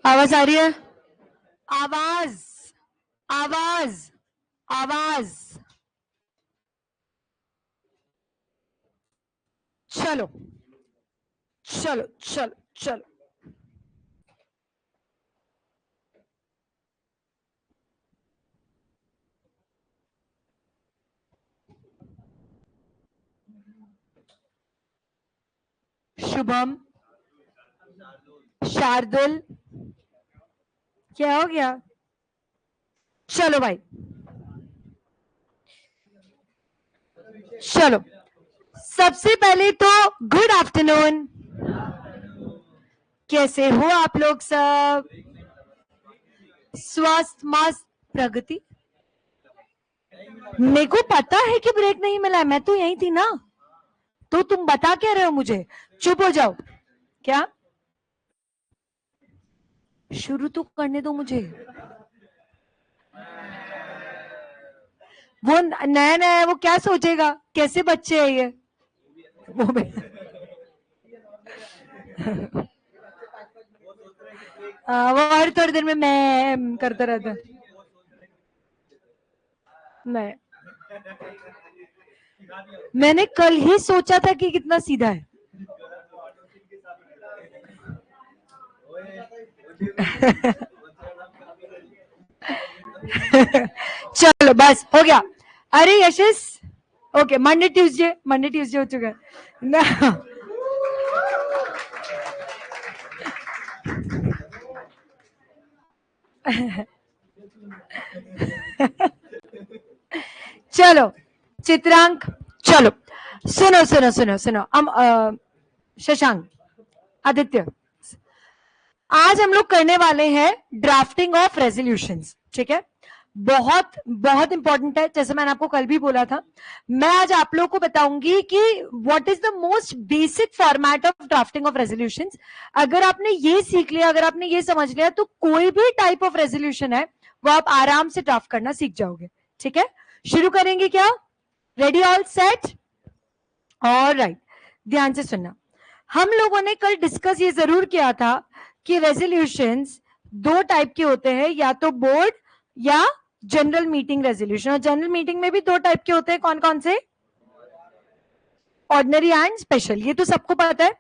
आवाज आ रही है? आवाज आवाज आवाज। चलो चलो चलो चलो। शुभम, शार्दुल, क्या हो गया? चलो भाई, चलो। सबसे पहले तो गुड आफ्टरनून। कैसे हो आप लोग सब? स्वास्थ्य मस्त प्रगति। मेरे को पता है कि ब्रेक नहीं मिला, मैं तो यही थी ना। तो तुम बता क्या रहे हो मुझे? चुप हो जाओ। क्या? शुरू तो करने दो मुझे। वो नया नया है, वो क्या सोचेगा? कैसे बच्चे है ये? वो वो हर थोड़ी देर में मैं करता रहता है। नहीं, मैंने कल ही सोचा था कि कितना सीधा है। चलो बस हो गया। अरे यशस, ओके, मंडे ट्यूसडे हो चुका है ना। चलो चित्रांक, चलो सुनो सुनो सुनो सुनो। हम शशांक, आदित्य, आज हम लोग करने वाले हैं ड्राफ्टिंग ऑफ रेजोल्यूशंस। ठीक है, बहुत बहुत इंपॉर्टेंट है। जैसे मैंने आपको कल भी बोला था, मैं आज आप लोगों को बताऊंगी कि what is the most basic format of drafting of resolutions. अगर आपने ये सीख लिया, अगर आपने ये समझ लिया, तो कोई भी टाइप ऑफ रेजोल्यूशन है वो आप आराम से ड्राफ्ट करना सीख जाओगे। ठीक है, शुरू करेंगे क्या? Ready, all set? ऑलराइट, ध्यान से सुनना। हम लोगों ने कल डिस्कस ये जरूर किया था कि रेजोल्यूशंस दो टाइप के होते हैं, या तो बोर्ड या जनरल मीटिंग रेजोल्यूशन। और जनरल मीटिंग में भी दो टाइप के होते हैं, कौन कौन से? ऑर्डिनरी एंड स्पेशल, ये तो सबको पता है।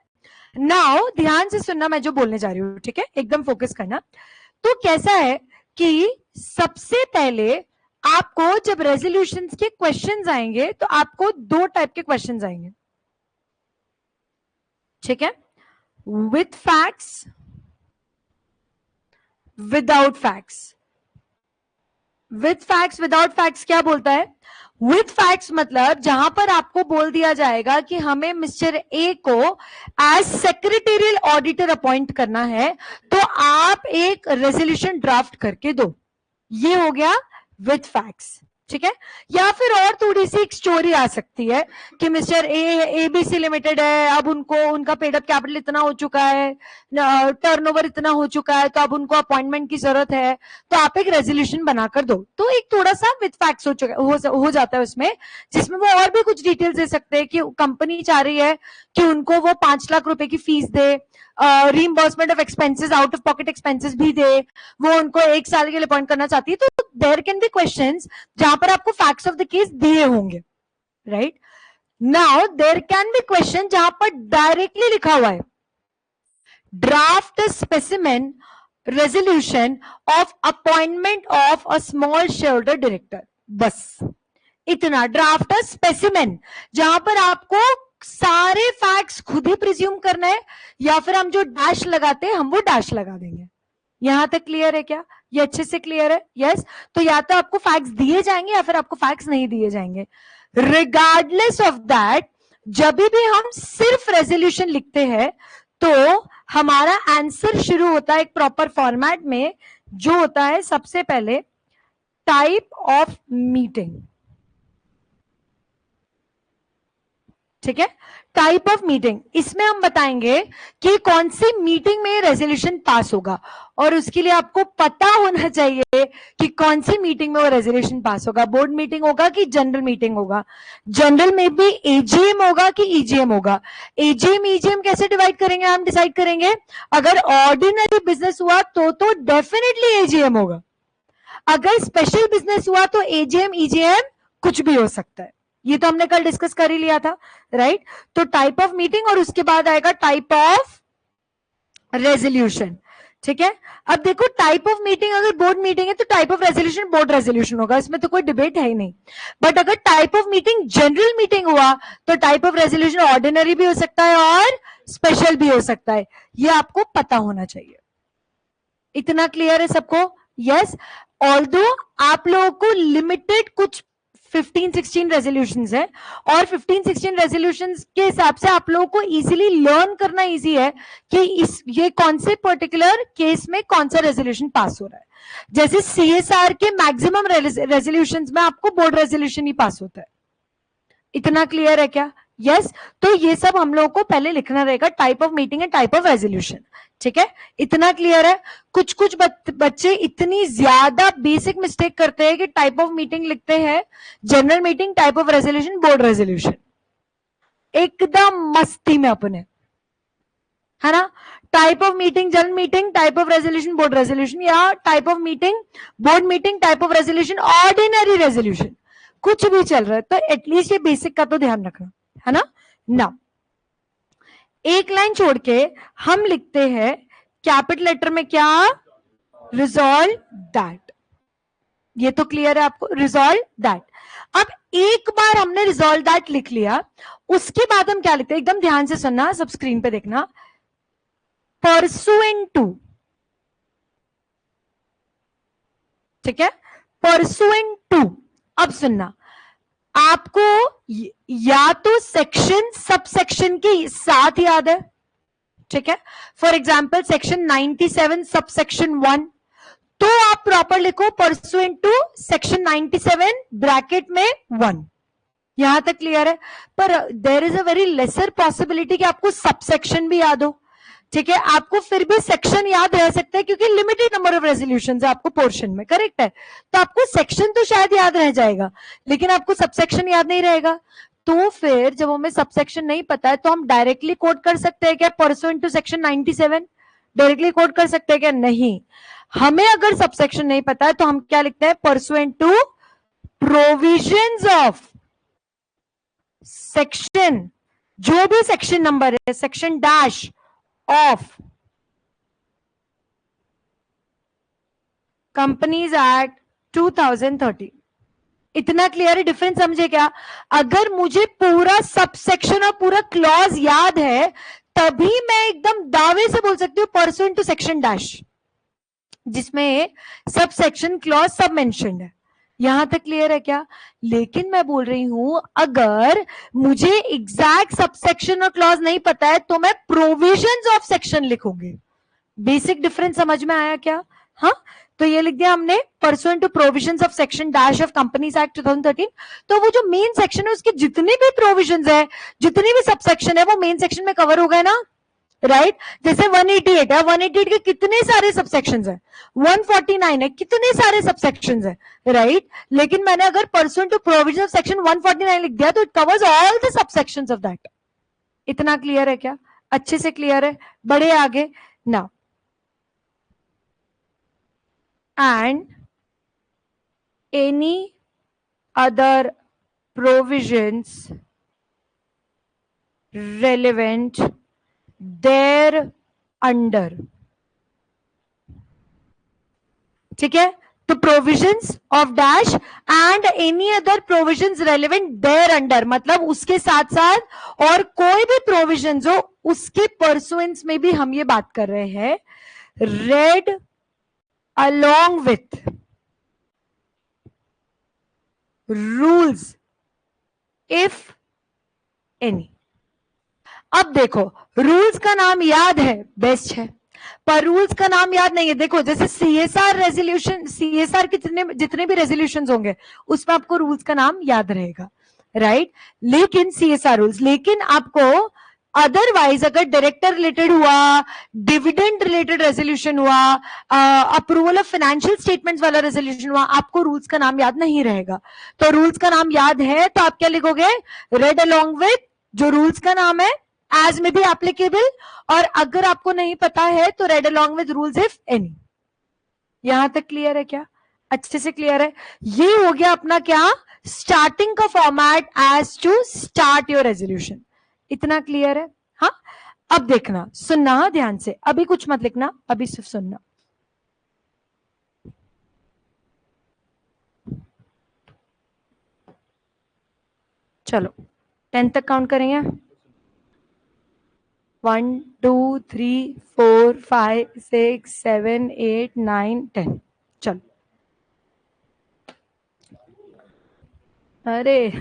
नाउ ध्यान से सुनना मैं जो बोलने जा रही हूँ, ठीक है, एकदम फोकस करना। तो कैसा है कि सबसे पहले आपको जब रेजोल्यूशंस के क्वेश्चंस आएंगे तो आपको दो टाइप के क्वेश्चंस आएंगे। ठीक है, with facts, without facts. With facts without facts क्या बोलता है? विथ फैक्ट्स मतलब जहां पर आपको बोल दिया जाएगा कि हमें मिस्टर ए को एज सेक्रेटेरियल ऑडिटर अपॉइंट करना है, तो आप एक रेजोल्यूशन ड्राफ्ट करके दो। ये हो गया विथ फैक्ट्स। ठीक है, या फिर और थोड़ी सी एक स्टोरी आ सकती है कि मिस्टर एबीसी लिमिटेड है, अब उनको उनका पेड अप कैपिटल इतना हो चुका है, टर्नओवर इतना हो चुका है, तो अब उनको अपॉइंटमेंट की जरूरत है, तो आप एक रेजोल्यूशन बनाकर दो। तो एक थोड़ा सा विथ फैक्ट्स हो जाता है उसमें, जिसमें वो और भी कुछ डिटेल्स दे सकते हैं कि कंपनी चाह रही है कि उनको वो 5 लाख रुपए की fees they, reimbursement of expenses, out of pocket expenses भी दे, वो उनको 1 साल के लिए अपॉइंट करना चाहती है। तो देयर कैन बी क्वेश्चंस जहां पर आपको फैक्ट्स ऑफ द केस दिए होंगे, right? Now there can be question जहां पर डायरेक्टली लिखा हुआ है draft specimen resolution of appointment of a small shareholder director. बस इतना, ड्राफ्ट स्पेसिमेन, जहां पर आपको सारे फैक्ट्स खुद ही प्रिज्यूम करना है, या फिर हम जो डैश लगाते हैं हम वो डैश लगा देंगे। यहां तक क्लियर है क्या? ये अच्छे से क्लियर है? यस। तो या तो आपको फैक्ट्स दिए जाएंगे या फिर आपको फैक्ट्स नहीं दिए जाएंगे। रिगार्डलेस ऑफ दैट, जब भी हम सिर्फ रेजोल्यूशन लिखते हैं तो हमारा आंसर शुरू होता है एक प्रॉपर फॉर्मेट में, जो होता है सबसे पहले टाइप ऑफ मीटिंग। ठीक है। टाइप ऑफ मीटिंग, इसमें हम बताएंगे कि कौन सी मीटिंग में रेजोल्यूशन पास होगा, और उसके लिए आपको पता होना चाहिए कि कौन सी मीटिंग में वो रेजोल्यूशन पास होगा। बोर्ड मीटिंग होगा कि जनरल मीटिंग होगा, जनरल में भी एजीएम होगा कि ईजीएम होगा। एजीएम ईजीएम कैसे डिवाइड करेंगे हम डिसाइड करेंगे। अगर ऑर्डिनरी बिजनेस हुआ तो डेफिनेटली एजीएम होगा, अगर स्पेशल बिजनेस हुआ तो एजीएम ईजीएम कुछ भी हो सकता है। ये तो हमने कल डिस्कस कर ही लिया था, राइट। तो टाइप ऑफ मीटिंग और उसके बाद आएगा टाइप ऑफ रेजोल्यूशन, ठीक है। अब देखो टाइप ऑफ मीटिंग, अगर बोर्ड मीटिंग है तो type of resolution board resolution होगा, इसमें तो कोई डिबेट है ही नहीं। बट अगर type of meeting general meeting हुआ तो टाइप ऑफ रेजोल्यूशन ऑर्डिनरी भी हो सकता है और स्पेशल भी हो सकता है, ये आपको पता होना चाहिए। इतना क्लियर है सबको? यस। ऑल्दो आप लोगों को लिमिटेड कुछ 15-16 रेजोल्यूशंस है, और 15-16 रेजोल्यूशंस के हिसाब से आप लोगों को इजीली लर्न करना इजी है कि ये कौन से पर्टिकुलर केस में कौन सा रेजोल्यूशन पास हो रहा है। जैसे सीएसआर के मैक्सिमम रेजोल्यूशंस में आपको बोर्ड रेजोल्यूशन ही पास होता है। इतना क्लियर है क्या? यस। तो ये सब हम लोगों को पहले लिखना रहेगा, type of meeting and type of resolution, ठीक है। इतना क्लियर है? कुछ कुछ बच्चे इतनी ज्यादा बेसिक मिस्टेक करते हैं कि टाइप ऑफ मीटिंग लिखते हैं general meeting, type of resolution board resolution, एकदम मस्ती में अपने, है ना। Type of meeting general meeting, type of resolution board resolution, या type of meeting board meeting, type of resolution ordinary resolution, कुछ भी चल रहा है। तो एटलीस्ट ये बेसिक का तो ध्यान रखना, है ना। ना एक लाइन छोड़ के हम लिखते हैं कैपिटल लेटर में क्या, रिजॉल्व दैट। ये तो क्लियर है आपको, रिजॉल्व दैट। अब एक बार हमने रिजॉल्व दैट लिख लिया, उसके बाद हम क्या लिखते हैं, एकदम ध्यान से सुनना, सब स्क्रीन पे देखना। परसुएंट टू, ठीक है, परसुएंट टू। अब सुनना, आपको या तो सेक्शन सब सेक्शन के साथ याद है, ठीक है। For example section 97 sub section 1, तो आप प्रॉपर लिखो परसुएंट टू सेक्शन 97 ब्रैकेट में 1। यहां तक क्लियर है? पर there is a very lesser possibility कि आपको सब सेक्शन भी याद हो, ठीक है। आपको फिर भी सेक्शन याद रह सकता है क्योंकि लिमिटेड नंबर ऑफ रेजोल्यूशन है आपको पोर्शन में, करेक्ट है। तो आपको सेक्शन तो शायद याद रह जाएगा, लेकिन आपको सब सेक्शन याद नहीं रहेगा। तो फिर जब हमें सब सेक्शन नहीं पता है तो हम डायरेक्टली कोड कर सकते हैं क्या pursuant to section 97? Directly code कर सकते हैं क्या? नहीं। हमें अगर सब सेक्शन नहीं पता है तो हम क्या लिखते हैं, pursuant to provisions of section, जो भी सेक्शन नंबर है, section dash of companies act 2013। इतना क्लियर है? डिफरेंस समझे क्या? अगर मुझे पूरा सब सेक्शन और पूरा क्लॉज याद है तभी मैं एकदम दावे से बोल सकती हूँ परसुएंट टू सेक्शन डैश, जिसमें सब सेक्शन क्लॉज सब मेंशन्ड है। यहां तक क्लियर है क्या? लेकिन मैं बोल रही हूं अगर मुझे एग्जैक्ट सब सेक्शन और क्लॉज नहीं पता है तो मैं प्रोविजंस ऑफ सेक्शन लिखूंगी। बेसिक डिफरेंस समझ में आया क्या? हाँ, तो ये लिख दिया हमने pursuant to provisions of section dash of companies act 2013। तो वो जो मेन सेक्शन है उसके जितने भी प्रोविजंस है, जितने भी सब सेक्शन है, वो मेन सेक्शन में कवर हो गए ना, राइट। जैसे 188 है, 188 के कितने सारे सबसेक्शंस हैं, 149 है, कितने सारे सबसेक्शंस हैं, राइट। लेकिन मैंने अगर pursuant to provision of section 149 लिख दिया तो it covers all the subsections of that. इतना क्लियर है क्या? अच्छे से क्लियर है? बढ़े आगे ना। And any other provisions relevant thereunder, ठीक है। तो provisions of dash and any other provisions relevant thereunder, मतलब उसके साथ साथ और कोई भी प्रोविजंस हो उसके परसुएंस में भी हम ये बात कर रहे हैं। Red along with rules if any. अब देखो, रूल्स का नाम याद है, बेस्ट है, पर रूल्स का नाम याद नहीं है। देखो जैसे सीएसआर रेजोल्यूशन, सीएसआर के जितने भी रेजोल्यूशंस होंगे उसमें आपको रूल्स का नाम याद रहेगा, राइट, लेकिन CSR रूल्स, लेकिन आपको अदरवाइज अगर डायरेक्टर रिलेटेड हुआ, डिविडेंड रिलेटेड रेजोल्यूशन हुआ, अप्रूवल ऑफ फाइनेंशियल स्टेटमेंट्स वाला रेजोल्यूशन हुआ, आपको रूल्स का नाम याद नहीं रहेगा। तो रूल्स का नाम याद है तो आप क्या लिखोगे, रेड अलोंग विद जो रूल्स का नाम है एज में भी एप्लीकेबल, और अगर आपको नहीं पता है तो red along with rules if any. यहां तक क्लियर है क्या? अच्छे से क्लियर है? ये हो गया अपना क्या, स्टार्टिंग का format as to start your resolution. इतना क्लियर है? हाँ, अब देखना, सुनना ध्यान से, अभी कुछ मत लिखना, अभी सिर्फ सुनना। चलो 10 तक काउंट करेंगे। 1 2 3 4 5 6 7 8 9 10। चलो, अरे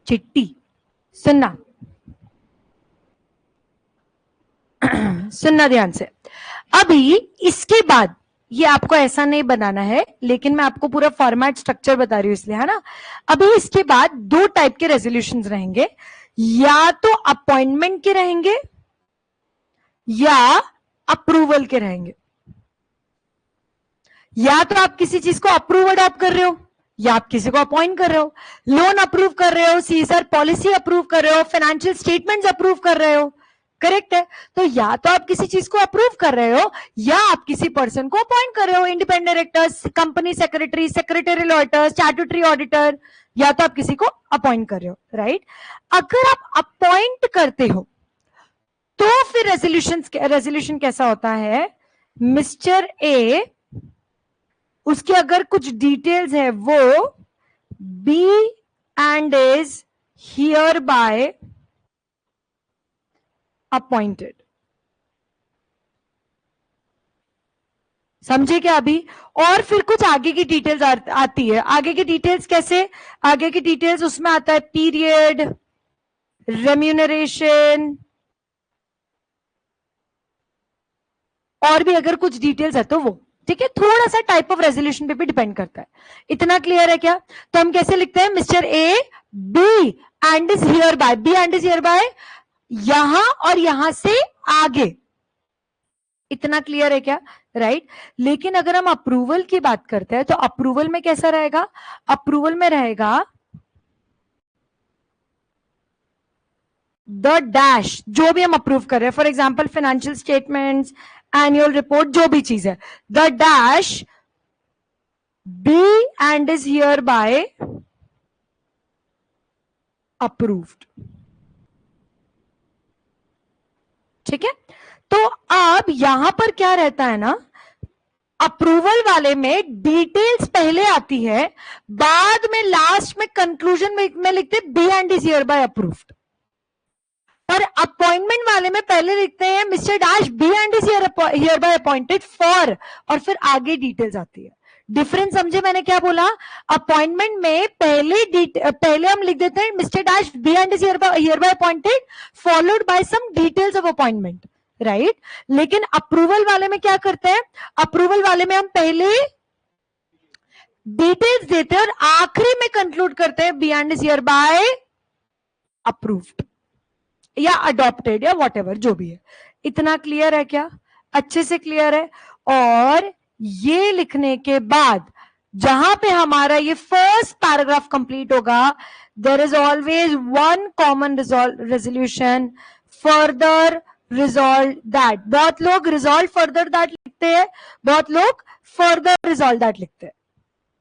चिट्टी सुनना सुनना ध्यान से। अभी इसके बाद ये आपको ऐसा नहीं बनाना है, लेकिन मैं आपको पूरा फॉर्मेट स्ट्रक्चर बता रही हूं इसलिए, है ना। अभी इसके बाद दो टाइप के रेजोल्यूशंस रहेंगे, या तो अपॉइंटमेंट के रहेंगे या अप्रूवल के रहेंगे। या तो आप किसी चीज को अप्रूव अडॉप्ट कर रहे हो, या आप किसी को अपॉइंट कर रहे हो, लोन अप्रूव कर रहे हो, CSR पॉलिसी अप्रूव कर रहे हो, फाइनेंशियल स्टेटमेंट्स अप्रूव कर रहे हो, करेक्ट है। तो या तो आप किसी चीज को अप्रूव कर रहे हो, या आप किसी पर्सन को अपॉइंट कर रहे हो, independent directors, company secretary, secretarial auditor, statutory auditor, या तो आप किसी को अपॉइंट कर रहे हो, राइट। अगर आप अपॉइंट करते हो तो फिर रेजोल्यूशन कैसा होता है, मिस्टर ए, उसके अगर कुछ डिटेल्स है वो be and is hereby appointed. समझे क्या अभी? और फिर कुछ आगे की डिटेल्स आती है। आगे की डिटेल्स कैसे? आगे की डिटेल्स उसमें आता है पीरियड, रेम्यूनरेशन, और भी अगर कुछ डिटेल्स है तो वो, ठीक है। थोड़ा सा टाइप ऑफ रेजोल्यूशन पे भी डिपेंड करता है। इतना क्लियर है क्या? तो हम कैसे लिखते हैं, mister A B and is hereby, be and is hereby यहां और यहां से आगे। इतना क्लियर है क्या? राइट। लेकिन अगर हम अप्रूवल की बात करते हैं तो अप्रूवल में कैसा रहेगा? अप्रूवल में रहेगा द डैश, जो भी हम अप्रूव कर रहे हैं, for example financial statements, annual report, जो भी चीज है, the dash be and is hereby approved. ठीक है। तो अब यहां पर क्या रहता है ना, अप्रूवल वाले में डिटेल्स पहले आती है, बाद में लास्ट में कंक्लूजन में लिखते be and is hereby approved. पर अपॉइंटमेंट वाले में पहले लिखते हैं mister dash be and is hereby appointed for, और फिर आगे डिटेल्स आती है। डिफरेंस समझे मैंने क्या बोला? अपॉइंटमेंट में पहले हम लिख देते हैं mister dash be and is hereby appointed followed by some details of appointment, right. लेकिन अप्रूवल वाले में क्या करते हैं? अप्रूवल वाले में हम पहले डिटेल्स देते हैं और आखिरी में कंक्लूड करते हैं be and is hereby approved या अडॉप्टेड या व्हाटएवर जो भी है। इतना क्लियर है क्या? अच्छे से क्लियर है। और ये लिखने के बाद जहां पे हमारा ये फर्स्ट पैराग्राफ कंप्लीट होगा, there is always one common resolution, further resolve that. बहुत लोग रिजॉल्व फर्दर दैट लिखते हैं, बहुत लोग फर्दर रिजॉल्व दैट लिखते हैं।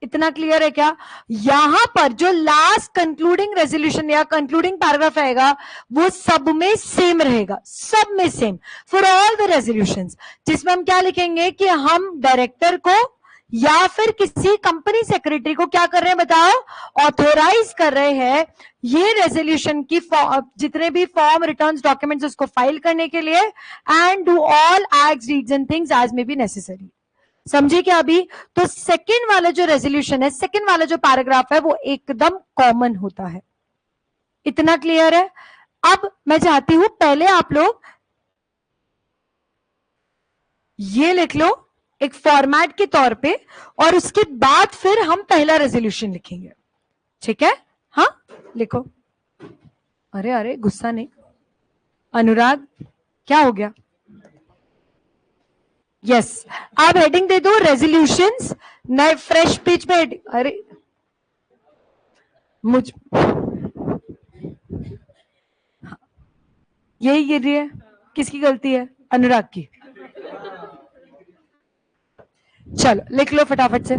इतना क्लियर है क्या? यहां पर जो लास्ट कंक्लूडिंग रेजोल्यूशन या कंक्लूडिंग पैराग्राफ आएगा वो सब में सेम रहेगा, सब में same for all the resolutions, जिसमें हम क्या लिखेंगे कि हम डायरेक्टर को या फिर किसी कंपनी सेक्रेटरी को क्या कर रहे हैं बताओ, ऑथोराइज कर रहे हैं ये रेजोल्यूशन की जितने भी फॉर्म, रिटर्न्स, डॉक्यूमेंट्स उसको फाइल करने के लिए, and do all acts, deeds and things as may be necessary. समझे क्या अभी? तो सेकंड वाला जो रेजोल्यूशन है, सेकंड वाला जो पैराग्राफ है वो एकदम कॉमन होता है। इतना क्लियर है? अब मैं चाहती हूं पहले आप लोग ये लिख लो एक फॉर्मेट के तौर पे, और उसके बाद फिर हम पहला रेजोल्यूशन लिखेंगे, ठीक है? हाँ, लिखो। अरे अरे गुस्सा नहीं। अनुराग क्या हो गया? यस आप हेडिंग दे दो रेजोल्यूशंस, नए फ्रेश पेज पे अरे मुझ यही गिर रही है, किसकी गलती है? अनुराग की। चलो लिख लो फटाफट से।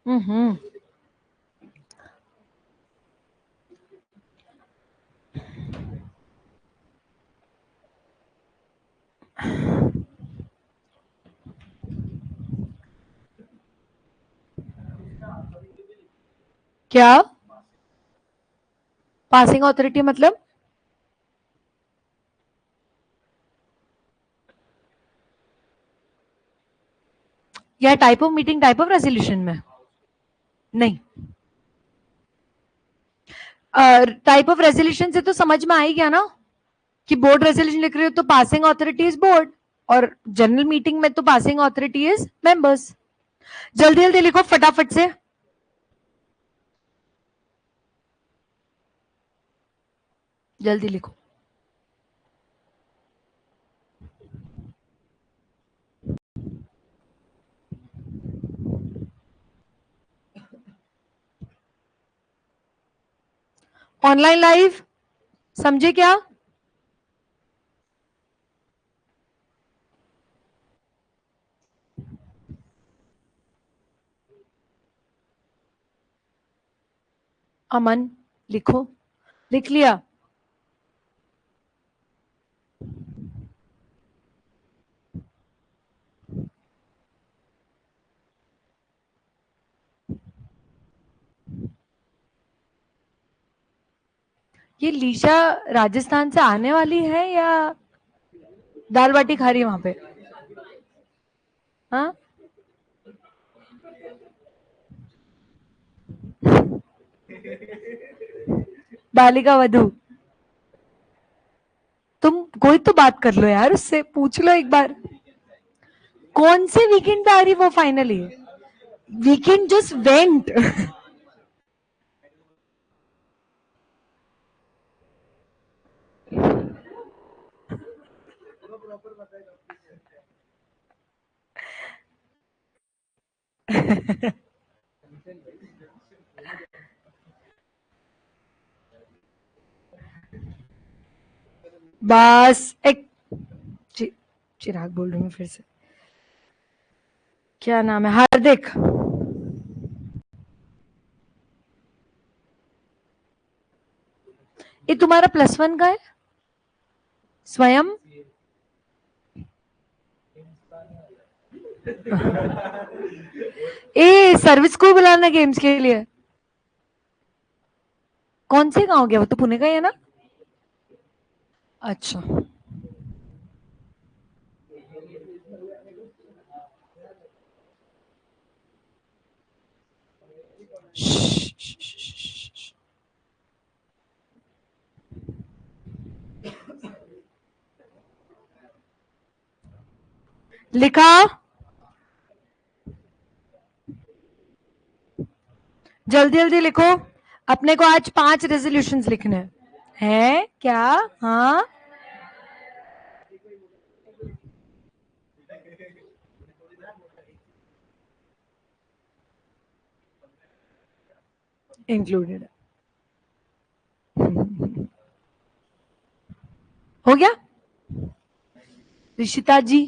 हम्म। क्या पासिंग अथॉरिटी मतलब? या type of meeting type of resolution में? नहीं, टाइप ऑफ रेजोल्यूशन से तो समझ में आ ही गया ना कि बोर्ड रेजोल्यूशन लिख रहे हो तो पासिंग अथॉरिटी इज बोर्ड, और जनरल मीटिंग में तो पासिंग अथॉरिटी इज मेंबर्स। जल्दी जल्दी लिखो फटाफट से। जल्दी लिखो। ऑनलाइन लाइव समझे क्या? अमन लिखो। लिख लिया? ये लीशा राजस्थान से आने वाली है या दाल बाटी खा रही है वहां पे? हाँ बालिका वधु। तुम कोई तो बात कर लो यार, उससे पूछ लो एक बार कौन से वीकेंड पे आ रही वो फाइनली। Weekend just went. बस एक चिराग बोल रही हूँ फिर से। क्या नाम है? हार्दिक। ये तुम्हारा +1 का है? स्वयं ए सर्विस को बुलाना गेम्स के लिए। कौन से गांव गया? वो तो पुणे का ही है ना? अच्छा लिखा? जल्दी जल्दी लिखो। अपने को आज 5 रेजोल्यूशंस लिखने हैं क्या? हाँ इंक्लूडेड। हो गया? ऋषिता जी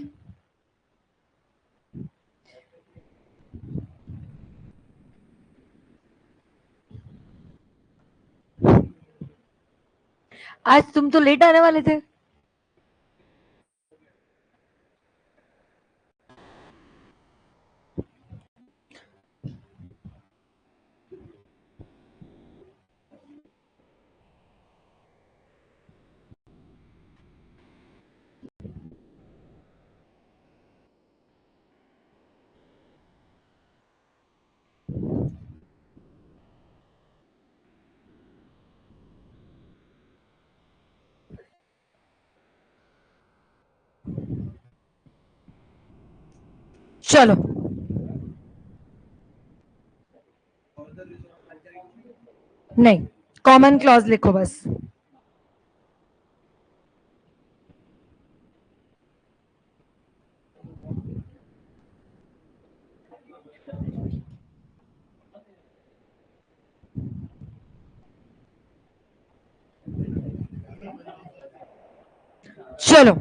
आज तुम तो लेट आने वाले थे। चलो नहीं, कॉमन क्लॉज लिखो बस। चलो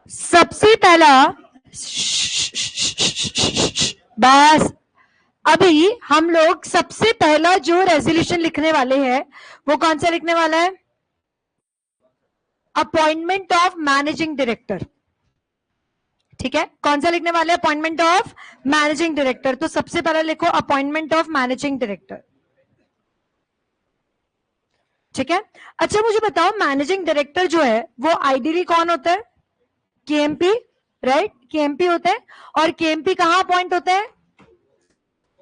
सबसे पहला, बस अभी हम लोग सबसे पहला जो रेजोल्यूशन लिखने वाले हैं वो कौन सा लिखने वाला है? Appointment of managing director. ठीक है, कौन सा लिखने वाले? Appointment of managing director. तो सबसे पहला लिखो अपॉइंटमेंट ऑफ मैनेजिंग डायरेक्टर। ठीक है, अच्छा मुझे बताओ मैनेजिंग डायरेक्टर जो है वो आइडियली कौन होता है? KMP, right? केएमपी होता है। और केएमपी कहां अपॉइंट होता है?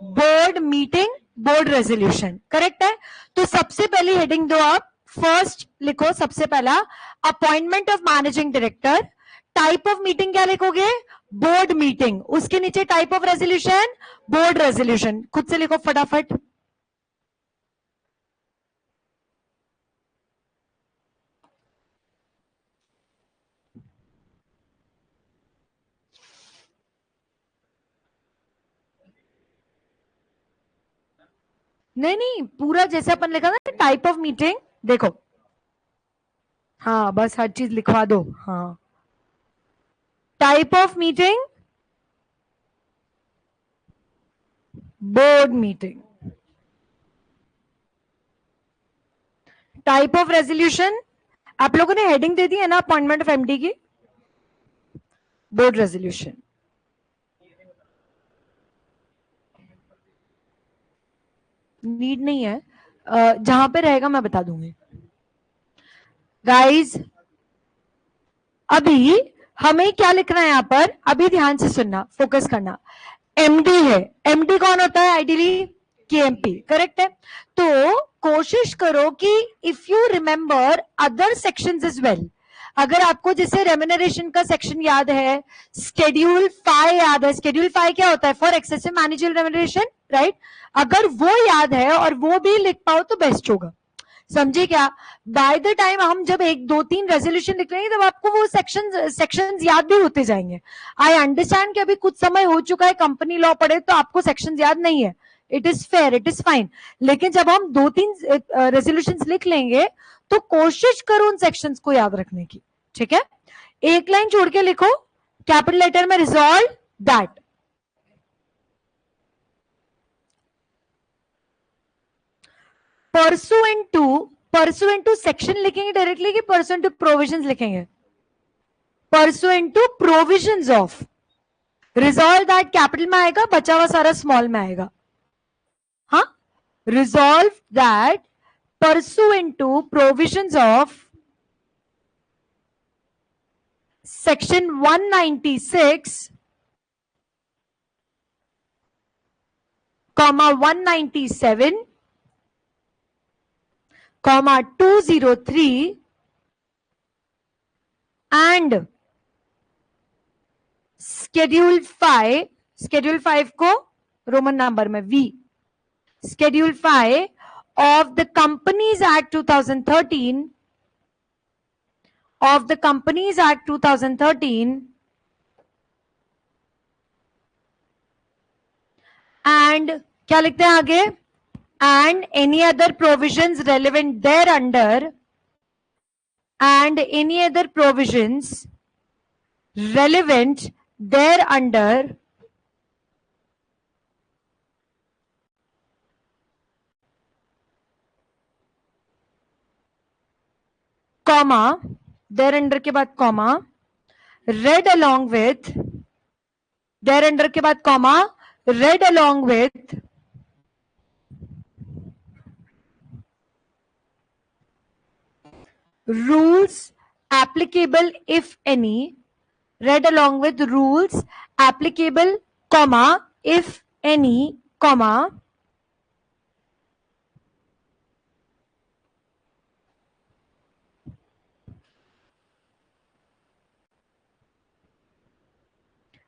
Board meeting, board resolution, correct है। तो सबसे पहली हेडिंग दो आप, फर्स्ट लिखो सबसे पहला appointment of managing director. Type of meeting क्या लिखोगे? Board meeting. उसके नीचे type of resolution, board resolution. खुद से लिखो फटाफट। नहीं नहीं, पूरा जैसे अपन लिखा था टाइप ऑफ मीटिंग, देखो हाँ बस हर चीज लिखवा दो। हाँ, type of meeting, board meeting. Type of resolution, आप लोगों ने हेडिंग दे दी है ना अपॉइंटमेंट ऑफ एमडी की, बोर्ड रेजोल्यूशन। नीड नहीं है, जहां पे रहेगा मैं बता दूंगी। गाइस अभी हमें क्या लिखना है यहां पर? अभी ध्यान से सुनना, फोकस करना। एमडी है, एमडी कौन होता है आइडियली? केएमपी, करेक्ट है। तो कोशिश करो कि if you remember other sections as well, अगर आपको जैसे रेम्यूनरेशन का सेक्शन याद है, स्केड्यूल 5 याद है, स्केड्यूल 5 क्या होता है? For excessive managerial remuneration, right? अगर वो याद है और वो भी लिख पाओ तो बेस्ट होगा, समझे क्या? बाय द टाइम हम जब एक दो तीन रेजोल्यूशन लिख लेंगे तब आपको वो सेक्शंस याद भी होते जाएंगे। आई अंडरस्टैंड कि अभी कुछ समय हो चुका है, कंपनी लॉ पढ़े तो आपको सेक्शंस याद नहीं है, it is fair, it is fine. लेकिन जब हम दो तीन रेजोल्यूशन लिख लेंगे तो कोशिश करो उन सेक्शंस को याद रखने की। ठीक है, एक लाइन छोड़ के लिखो कैपिटल लेटर में, resolved that. Pursuant to section लिखेंगे डायरेक्टली कि परसुएंट टू प्रोविजंस लिखेंगे? Pursuant to provisions of. Resolved that capital में आएगा, बचा हुआ सारा स्मॉल में आएगा। हाँ, resolved that pursuant to provisions of section 196 comma 197 comma 203 and schedule 5 को रोमन नंबर में V, Schedule 5 of the Companies Act 2013 of the Companies Act 2013 and क्या लिखते हैं आगे? And any other provisions relevant thereunder and any other provisions relevant thereunder comma, thereunder के बाद comma, read along with, thereunder के बाद comma, read along with rules applicable if any, read along with rules applicable comma if any comma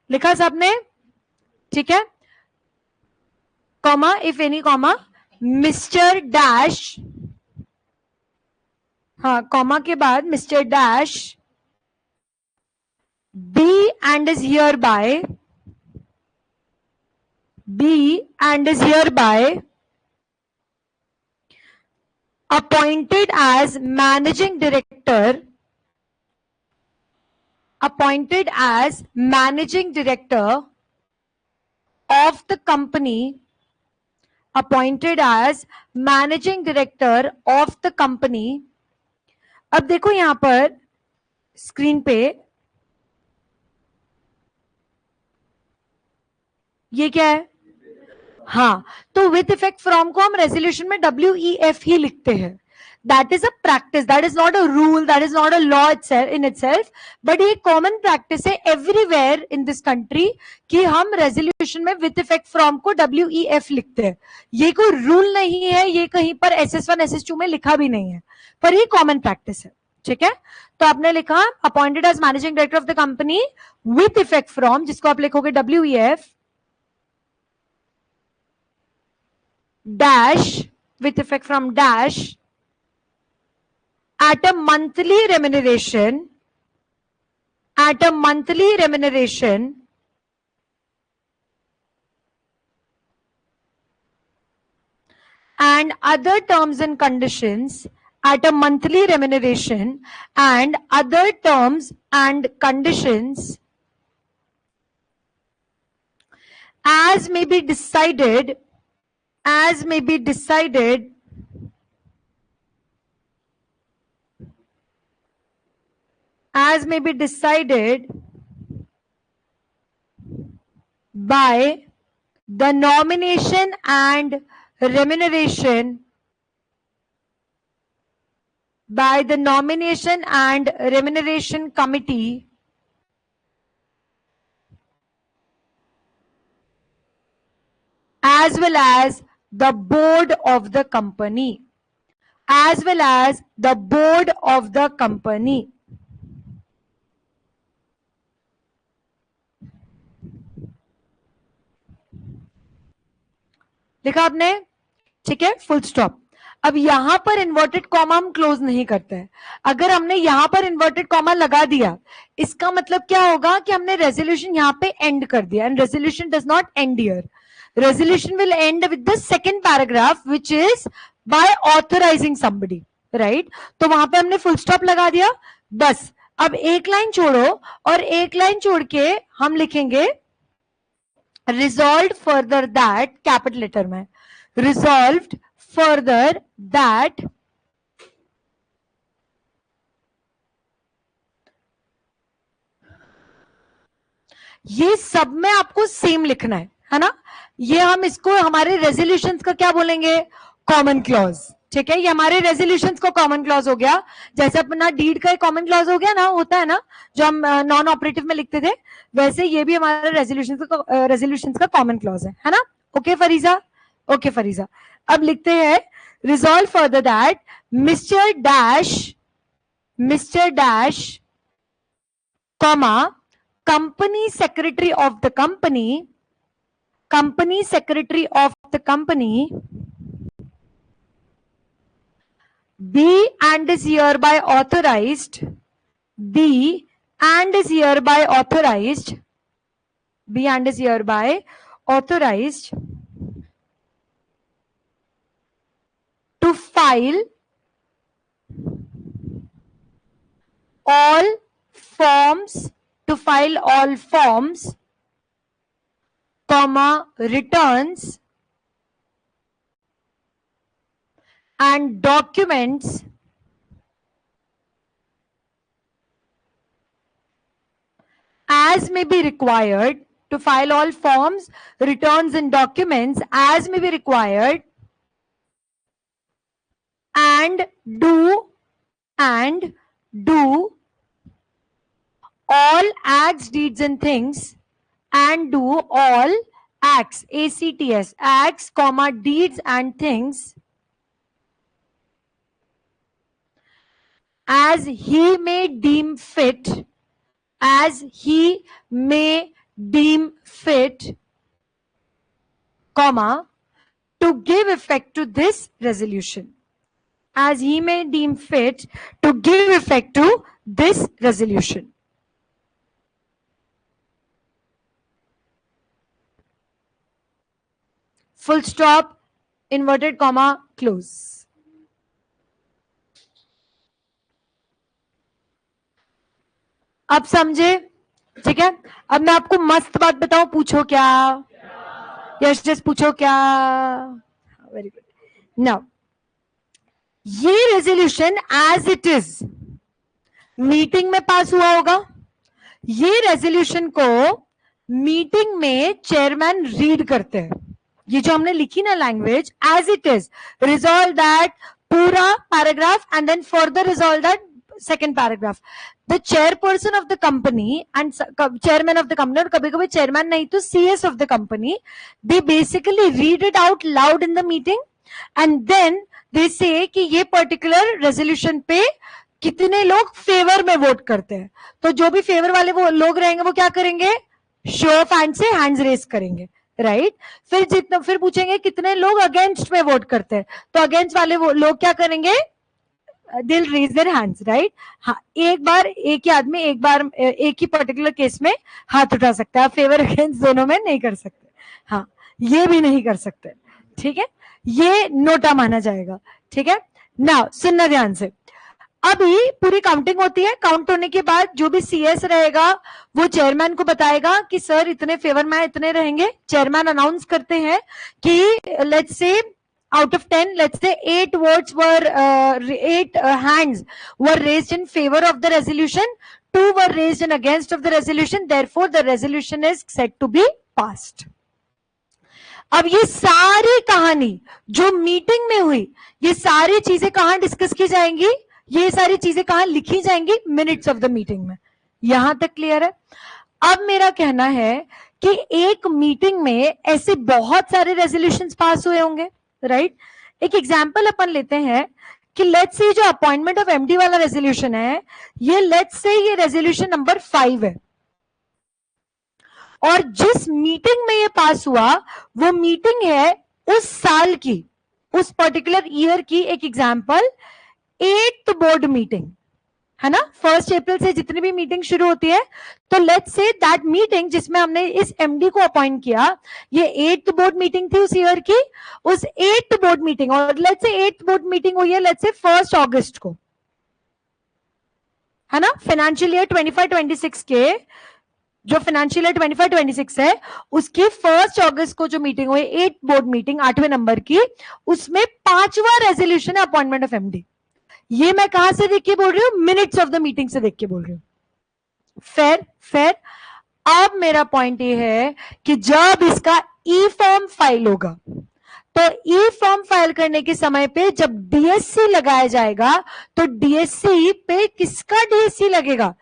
लिखा सबने? ठीक है, comma, if any comma, mister dash, हाँ comma के बाद mister dash be and is hereby, be and is hereby appointed as managing director, appointed as managing director of the company, appointed as managing director of the company. अब देखो यहां पर screen पे ये क्या है? हाँ, तो विथ इफेक्ट फ्रॉम को हम रेजोल्यूशन में WEF ही लिखते हैं. That is a practice, that is not a rule, that is not a law in itself, but ये कॉमन प्रैक्टिस है एवरीवेयर इन दिस कंट्री कि हम रेजोल्यूशन में विथ इफेक्ट फ्रॉम को WEF लिखते हैं. ये कोई रूल नहीं है, ये कहीं पर SS1 SS2 में लिखा भी नहीं है, पर ये कॉमन प्रैक्टिस है. ठीक है, तो आपने लिखा appointed as managing director of the company with effect from, जिसको आप लिखोगे WEF dash, with effect from dash, at a monthly remuneration, at a monthly remuneration and other terms and conditions, at a monthly remuneration and other terms and conditions as may be decided, as may be decided as may be decided by the nomination and remuneration, by the nomination and remuneration committee as well as the board of the company, as well as the board of the company. लिखा आपने? ठीक है, full stop. अब यहां पर inverted comma हम close नहीं करते हैं. अगर हमने यहां पर इन्वर्टेड कॉमा लगा दिया, इसका मतलब क्या होगा कि हमने रेजोल्यूशन यहां पे एंड कर दिया. And resolution does not and here. Resolution will end with the second paragraph, which is by authorizing somebody, right? तो वहां पे हमने full stop लगा दिया. बस अब एक लाइन छोड़ो और एक लाइन छोड़ के हम लिखेंगे resolved further that, capital letter में, resolved further that ये सब में आपको सेम लिखना है ना? ये हम इसको हमारे रेजोल्यूशंस का क्या बोलेंगे? Common clause. ठीक है, ये हमारे रेजोल्यूशंस को कॉमन क्लॉज हो गया. जैसे अपना डीड का कॉमन क्लॉज हो गया ना, होता है ना जो हम नॉन ऑपरेटिव में लिखते थे, वैसे ये भी हमारा रेजोल्यूशंस का कॉमन क्लॉज है ना? ओके फरीजा? ओके फरीजा. अब लिखते हैं resolve further that mister dash comma company secretary of the company be and is hereby authorized, be and is hereby authorized to file all forms, comma, returns and documents as may be required, to file all forms, returns and documents as may be required, and do all acts, deeds and things, and do all acts, ACTS, acts, comma, deeds and things as he may deem fit, as he may deem fit, comma, to give effect to this resolution. As he may deem fit to give effect to this resolution. Full stop, inverted comma, close. अब समझे? ठीक है, अब मैं आपको मस्त बात बताऊं, पूछो क्या? यस जस्ट पूछो क्या? Very good. नाउ ये resolution as it is meeting में पास हुआ होगा. ये रेजोल्यूशन को मीटिंग में चेयरमैन रीड करते हैं. ये जो हमने लिखी ना language, as it is resolve that पूरा paragraph and then further resolve that second paragraph. The chairperson of the company and chairman of the company, और कभी कभी chairman नहीं तो CS of the company, they basically read it out loud in the meeting and then they say कि ये particular resolution पे कितने लोग फेवर में वोट करते हैं. तो जो भी फेवर वाले वो लोग रहेंगे वो क्या करेंगे? शो ऑफ हैंड से हैंड्स रेस करेंगे, राइट? फिर पूछेंगे कितने लोग अगेंस्ट में वोट करते हैं, तो अगेंस्ट वाले वो लोग क्या करेंगे? They'll raise their hands, right? हाँ, एक बार एक ही आदमी एक बार एक ही पर्टिकुलर केस में हाथ उठा सकता है. फेवर अगेंस्ट दोनों में नहीं कर सकते. हाँ, ये भी नहीं कर सकते. ठीक है, ये नोटा माना जाएगा. ठीक है, नाउ सुनना ध्यान से. अभी पूरी काउंटिंग होती है. काउंट होने के बाद जो भी सीएस रहेगा वो चेयरमैन को बताएगा कि सर इतने फेवर में इतने रहेंगे. चेयरमैन अनाउंस करते हैं कि let's say out of 10, let's say 8 votes were 8 hands were raised in favor of the resolution, 2 were raised in against of the resolution, therefore the resolution is said to be passed. अब ये सारी कहानी जो meeting में हुई, ये सारी चीजें कहां डिस्कस की जाएंगी? ये सारी चीजें कहां लिखी जाएंगी? मिनट्स ऑफ द मीटिंग में. यहां तक क्लियर है? अब मेरा कहना है कि एक मीटिंग में ऐसे बहुत सारे रेजोल्यूशंस पास हुए होंगे, राइट? एक एग्जाम्पल अपन लेते हैं कि लेट्स से जो अपॉइंटमेंट ऑफ एमडी वाला रेजोल्यूशन है, ये लेट्स से ये रेजोल्यूशन नंबर 5 है और जिस मीटिंग में ये पास हुआ वो मीटिंग है उस साल की, उस पर्टिकुलर ईयर की. एक एग्जाम्पल, 8th बोर्ड मीटिंग है ना. 1 अप्रैल से जितनी भी मीटिंग शुरू होती है, तो लेट्स से दैट मीटिंग जिसमें हमने इस एमडी को अपॉइंट किया, ये 8th बोर्ड मीटिंग थी उस ईयर की. उस 8th बोर्ड मीटिंग, और let's say 8th board meeting हुई है लेट्स से 1 अगस्त को, है ना. फाइनेंशियल ईयर 25-26 के जो फाइनेंशियल ईयर 25-26 है उसकी 1 अगस्त को जो मीटिंग हुई, 8th बोर्ड मीटिंग 8वें नंबर की, उसमें 5वां रेजोल्यूशन है अपॉइंटमेंट ऑफ एमडी. ये मैं कहां से देख के बोल रही हूँ? मिनट्स ऑफ द मीटिंग से देख के बोल रही हूँ. फेयर. अब मेरा पॉइंट ये है कि जब इसका ई फॉर्म फाइल होगा, तो ई फॉर्म फाइल करने के समय पे जब डीएससी लगाया जाएगा, तो डीएससी पे किसका डीएससी लगेगा?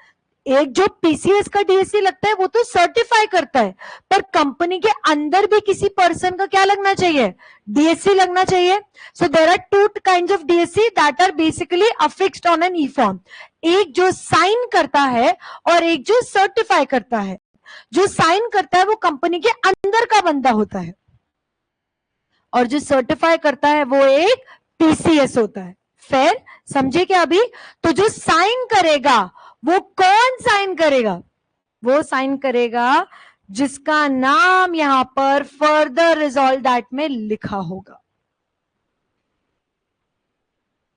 एक जो पीसीएस का डीएससी लगता है वो तो सर्टिफाई करता है, पर कंपनी के अंदर भी किसी पर्सन का क्या लगना चाहिए? डीएससी लगना चाहिए. So there are 2 kinds of DSC that are basically affixed on an e form. एक जो साइन करता है और एक जो सर्टिफाई करता है. जो साइन करता है वो कंपनी के अंदर का बंदा होता है और जो सर्टिफाई करता है वो एक पीसीएस होता है. फेयर, समझे क्या अभी? तो जो साइन करेगा वो कौन साइन करेगा? वो साइन करेगा जिसका नाम यहां पर फर्दर रिजॉल्व दैट में लिखा होगा.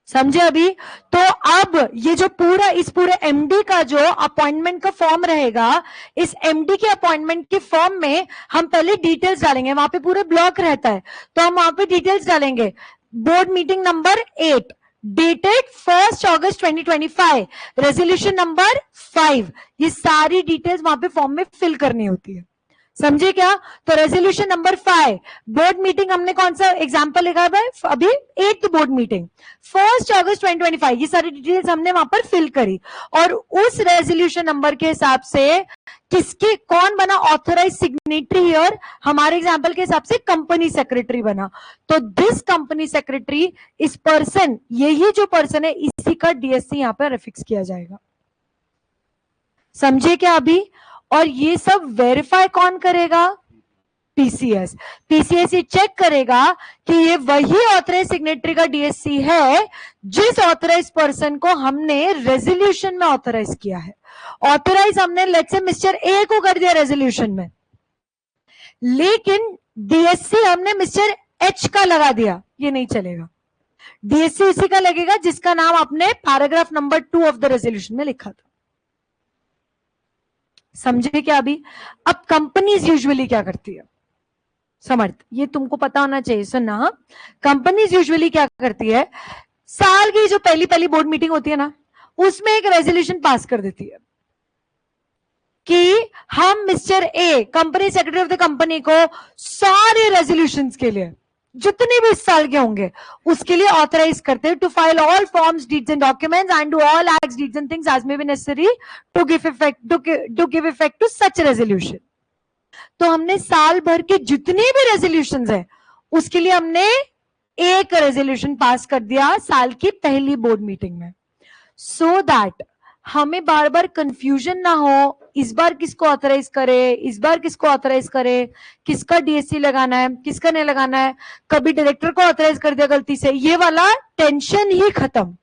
समझे अभी? तो अब ये जो पूरा इस पूरे एमडी का जो अपॉइंटमेंट का फॉर्म रहेगा, इस एमडी के अपॉइंटमेंट के फॉर्म में हम पहले डिटेल्स डालेंगे. वहां पे पूरे ब्लॉक रहता है तो हम वहां पे डिटेल्स डालेंगे. बोर्ड मीटिंग नंबर 8 डेटेड 1 अगस्त 2025, रेजोल्यूशन नंबर 5, ये सारी डिटेल्स वहां पे फॉर्म में फिल करनी होती है. समझे क्या? तो रेजोल्यूशन नंबर 5, बोर्ड मीटिंग हमने कौन सा एग्जांपल लिखा है अभी? 8th बोर्ड मीटिंग 1 अगस्त 2025, ये सारी डिटेल्स हमने वहां पर फिल करी और उस रेजोल्यूशन नंबर के हिसाब से किसके कौन बना ऑथराइज सिग्नेटरी हियर? हमारे एग्जांपल के हिसाब से कंपनी सेक्रेटरी बना. तो दिस कंपनी सेक्रेटरी, इस पर्सन, यही जो पर्सन है, इसी का डीएससी यहां पर अफिक्स किया जाएगा. समझे क्या अभी? और ये सब वेरीफाई कौन करेगा? पीसीएस। पीसीएस ये चेक करेगा कि ये वही ऑथराइज सिग्नेटरी का डीएससी है जिस ऑथराइज पर्सन को हमने रेजोल्यूशन में ऑथराइज किया है। ऑथराइज हमने लेट्स से मिस्टर ए को कर दिया रेजोल्यूशन में, लेकिन डीएससी हमने मिस्टर एच का लगा दिया, ये नहीं चलेगा। डीएससी उसी का लगेगा जिसका नाम आपने paragraph number 2 of the resolution में लिखा था। समझे क्या अभी? अब कंपनीज यूजुअली क्या करती है, समर्थ, ये तुमको पता होना चाहिए, सुनना। कंपनीज यूजुअली क्या करती है, साल की जो पहली पहली बोर्ड मीटिंग होती है ना, उसमें एक रेजोल्यूशन पास कर देती है कि हम mister A company secretary of the company को सारे रेजोल्यूशंस के लिए जितने भी इस साल के होंगे उसके लिए ऑथराइज करते हैं to file all forms, deeds and documents and do all acts, deeds and things as may be necessary to give effect to such resolution. तो हमने साल भर के जितने भी रेजोल्यूशंस हैं उसके लिए हमने एक रेजोल्यूशन पास कर दिया साल की पहली बोर्ड मीटिंग में, सो दैट हमें बार बार कंफ्यूजन ना हो, इस बार किसको ऑथराइज करे, इस बार किसको ऑथराइज करे, किसका डीएससी लगाना है, किसका नहीं लगाना है, कभी डायरेक्टर को ऑथराइज कर दिया गलती से, ये वाला टेंशन ही खत्म।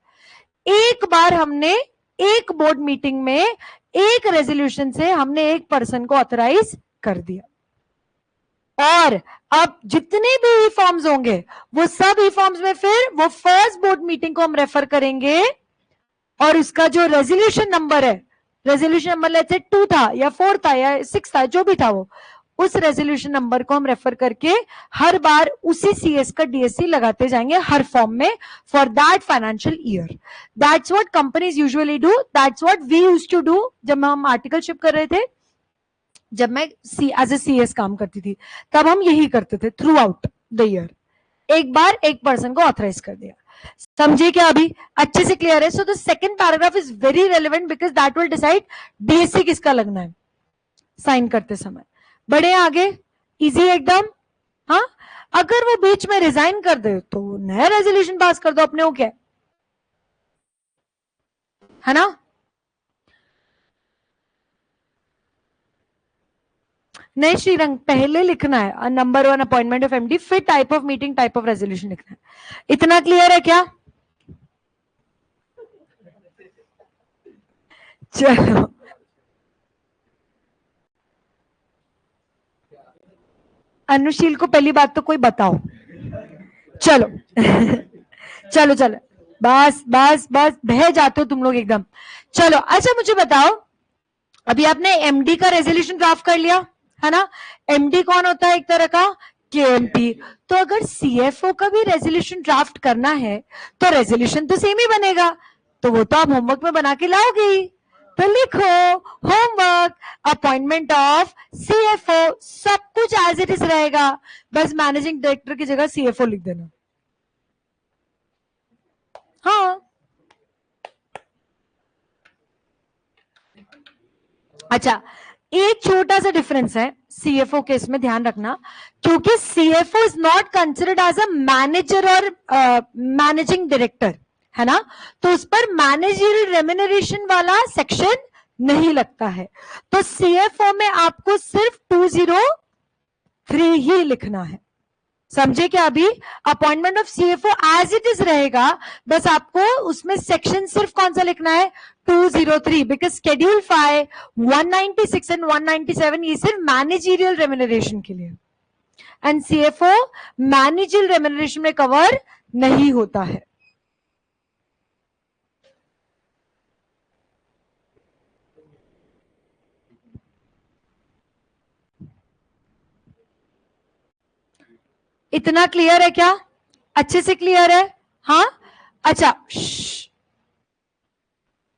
एक बार हमने एक बोर्ड मीटिंग में एक रेजोल्यूशन से हमने एक पर्सन को ऑथराइज कर दिया, और अब जितने भी ई फॉर्म्स होंगे वो सब ई फॉर्म्स में फिर वो फर्स्ट बोर्ड मीटिंग को हम रेफर करेंगे, और उसका जो रेजोल्यूशन नंबर है, रेजोल्यूशन नंबर लेट्स से 2 था या 4 था या 6 था, जो भी था वो, उस रेजोल्यूशन नंबर को हम रेफर करके हर बार उसी सीएस का डीएससी लगाते जाएंगे हर फॉर्म में for that financial year. That's what companies usually do, that's what we used to do. जब हम आर्टिकलशिप कर रहे थे, जब मैं एज ए सीएस काम करती थी, तब हम यही करते थे थ्रू आउट द ईयर, एक बार एक पर्सन को ऑथराइज कर दिया। समझे क्या अभी? अच्छे से क्लियर है? So the second paragraph is very relevant because that will decide DSC किसका लगना है साइन करते समय। बढ़े आगे, इजी एकदम। हाँ, अगर वो बीच में रिजाइन कर दे तो नया रेजोल्यूशन पास कर दो, अपने को क्या है ना। नहीं श्रीरंग, पहले लिखना है नंबर 1 अपॉइंटमेंट ऑफ एमडी, फिर type of meeting, type of resolution लिखना है। इतना क्लियर है क्या? चलो अनुशील को पहली बात तो कोई बताओ। चलो चलो चलो, बस बस बस बह जाते हो तुम लोग एकदम। चलो अच्छा मुझे बताओ, अभी आपने एमडी का रेजोल्यूशन ड्राफ्ट कर लिया है ना। एमडी कौन होता है? एक तरह का केएमपी। तो अगर सीएफओ का भी रेजोल्यूशन ड्राफ्ट करना है तो रेजोल्यूशन तो सेम ही बनेगा, तो वो तो आप होमवर्क में बना के लाओगे ही। तो लिखो होमवर्क, अपॉइंटमेंट ऑफ सीएफओ, सब कुछ एज इट इज रहेगा, बस मैनेजिंग डायरेक्टर की जगह सीएफओ लिख देना। हाँ अच्छा, एक छोटा सा डिफरेंस है सीएफओ के, इसमें ध्यान रखना, क्योंकि CFO is not considered as a manager और मैनेजिंग डायरेक्टर है ना, तो उस पर मैनेजरियल रेम्यूनरेशन वाला सेक्शन नहीं लगता है। तो सीएफओ में आपको सिर्फ 203 ही लिखना है। समझे क्या अभी? Appointment of CFO as it is रहेगा, बस आपको उसमें सेक्शन सिर्फ कौन सा लिखना है? 203, बिकॉज शेड्यूल 5, 196 एंड 197 ये सिर्फ मैनेजरियल रेम्यूनरेशन के लिए, एंड सीएफओ मैनेजरियल रेम्यूनरेशन में कवर नहीं होता है। इतना क्लियर है क्या? अच्छे से क्लियर है? हाँ अच्छा,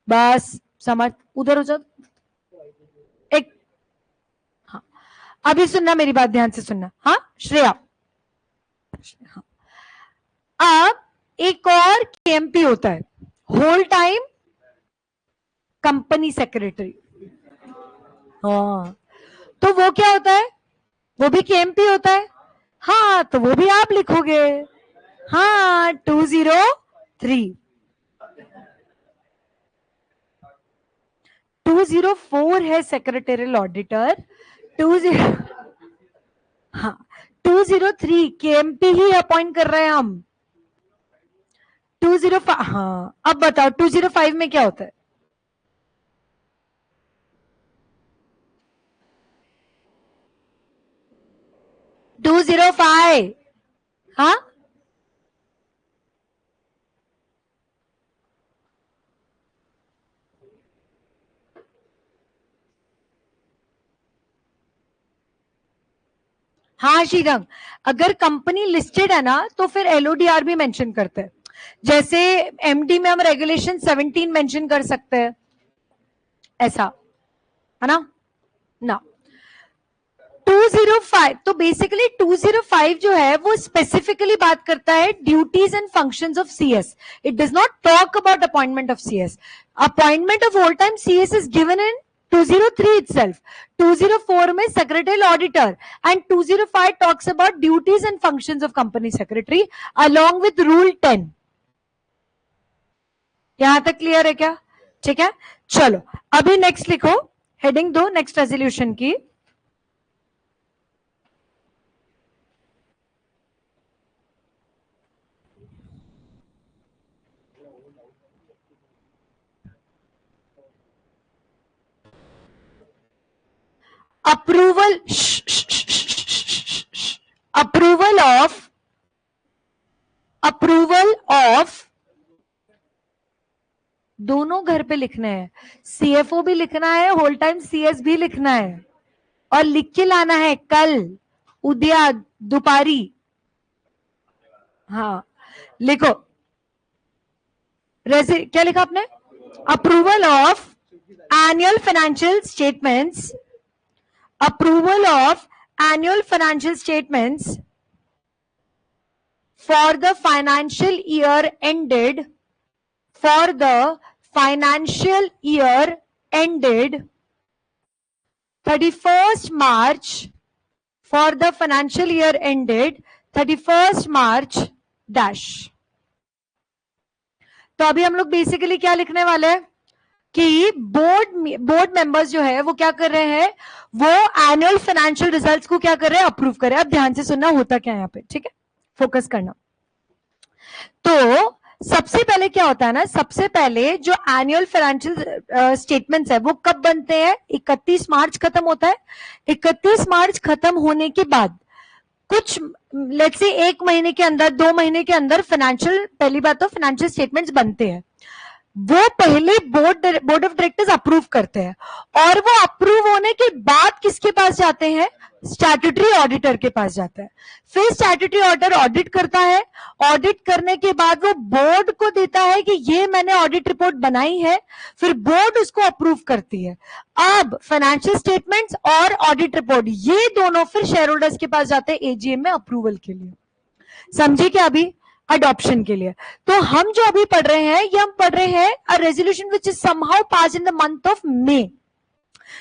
बस समझ, उधर हो जाओ एक। हाँ अभी सुनना, मेरी बात ध्यान से सुनना। हाँ श्रेया, हाँ, अब एक और केएमपी होता है, होल टाइम कंपनी सेक्रेटरी। हाँ तो वो क्या होता है? वो भी केएमपी होता है। हाँ तो वो भी आप लिखोगे। हाँ 203, 204 है सेक्रेटरियल ऑडिटर, 20 हाँ 203 केएमपी ही अपॉइंट कर रहे हैं हम। 205 हाँ, अब बताओ 205 में क्या होता है? टू जीरो फाइव हाँ हाँ श्रीरंग, अगर कंपनी लिस्टेड है ना तो फिर एलओडीआर भी मेंशन करते हैं। जैसे एमडी में हम रेगुलेशन 17 मेंशन कर सकते हैं, ऐसा है ना। ना 205 तो बेसिकली 205 जो है वो स्पेसिफिकली बात करता है duties and functions of CS. It does not talk about appointment of CS. Appointment of whole time CS is given in 203 itself, 204 में secretarial auditor and 205 talks about duties and functions of company secretary along with rule 10। यहां तक clear है क्या? ठीक है, चलो अभी next लिखो, हेडिंग दो नेक्स्ट रेजोल्यूशन की। अप्रूवल अप्रूवल ऑफ दोनों घर पे लिखना है, सीएफओ भी लिखना है, होल टाइम सीएस भी लिखना है, और लिख के लाना है कल उद्या दोपहरी। हाँ लिखो, क्या लिखा आपने? Approval of annual financial statements, approval of annual financial statements for the financial year ended 31st March, for the financial year ended 31st March dash। तो अभी हम लोग बेसिकली क्या लिखने वाले हैं कि बोर्ड मेंबर्स जो है वो क्या कर रहे हैं, वो एनुअल फाइनेंशियल रिजल्ट्स को क्या कर रहे हैं, अप्रूव कर रहे हैं। अब ध्यान से सुनना होता क्या है यहाँ पे, ठीक है, फोकस करना। तो सबसे पहले क्या होता है ना, सबसे पहले जो एनुअल फाइनेंशियल स्टेटमेंट्स है वो कब बनते हैं? 31 मार्च खत्म होता है। 31 मार्च खत्म होने के बाद कुछ लेट्स से 1 महीने के अंदर, 2 महीने के अंदर फाइनेंशियल, पहली बात तो फाइनेंशियल स्टेटमेंट्स बनते हैं। वो पहले बोर्ड ऑफ डायरेक्टर्स अप्रूव करते हैं, और वो अप्रूव होने के बाद किसके पास जाते हैं? स्टैट्यूटरी ऑडिटर के पास जाता है। फिर स्टैट्यूटरी ऑडिटर ऑडिट करता है, ऑडिट करने के बाद वो बोर्ड को देता है कि ये मैंने ऑडिट रिपोर्ट बनाई है, फिर बोर्ड उसको अप्रूव करती है। अब फाइनेंशियल स्टेटमेंट्स और ऑडिट रिपोर्ट ये दोनों फिर शेयर होल्डर्स के पास जाते हैं एजीएम में अप्रूवल के लिए। समझे क्या? अभी अडॉप्शन के लिए। तो हम जो अभी पढ़ रहे हैं, ये हम पढ़ रहे हैं a resolution which is somehow pass in the month of May,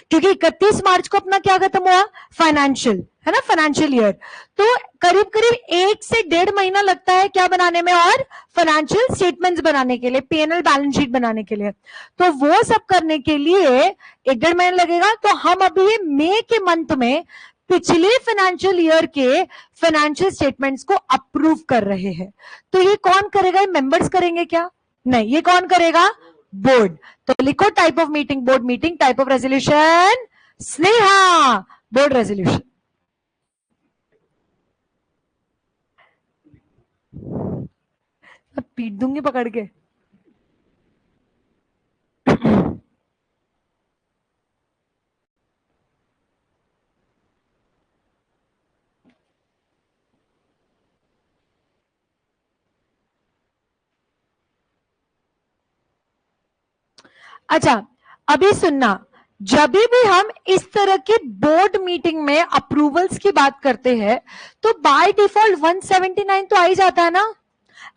क्योंकि 31 मार्च को अपना क्या खत्म हुआ? फाइनेंशियल, है ना, फाइनेंशियल ईयर। तो करीब करीब 1 से 1.5 महीना लगता है क्या बनाने में? और फाइनेंशियल स्टेटमेंट्स बनाने के लिए, पीएनएल बैलेंस शीट बनाने के लिए। तो वो सब करने के लिए 1.5 महीना लगेगा। तो हम अभी मई के मंथ में पिछले फाइनेंशियल ईयर के फाइनेंशियल स्टेटमेंट्स को अप्रूव कर रहे हैं। तो ये कौन करेगा? ये मेंबर्स करेंगे क्या? नहीं, ये कौन करेगा? बोर्ड। तो लिखो type of meeting, board meeting. Type of resolution Sneha, board resolution. पीट दूंगी पकड़ के। अच्छा अभी सुनना, जब भी हम इस तरह के बोर्ड मीटिंग में अप्रूवल्स की बात करते हैं तो बाय डिफॉल्ट 179 तो आ ही जाता है ना।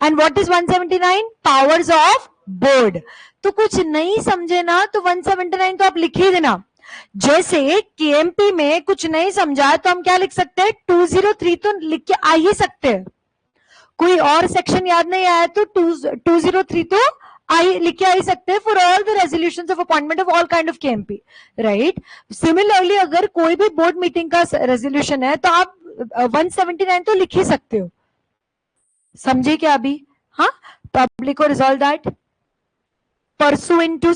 And what is 179? Powers of board. तो कुछ नहीं समझे ना तो 179 तो आप लिख ही देना। जैसे केएमपी में कुछ नहीं समझा तो हम क्या लिख सकते हैं? 203 तो लिख के आ ही सकते हैं। कोई और सेक्शन याद नहीं आया तो 203 तो लिख के आ ही सकते हैं for all the resolutions of appointment of all kind of KMP, right. Similarly अगर कोई भी बोर्ड मीटिंग का रेजोल्यूशन है तो आप 179 तो लिख ही सकते हो, समझे क्या अभी? हाँ, पब्लिक को resolved that pursuant to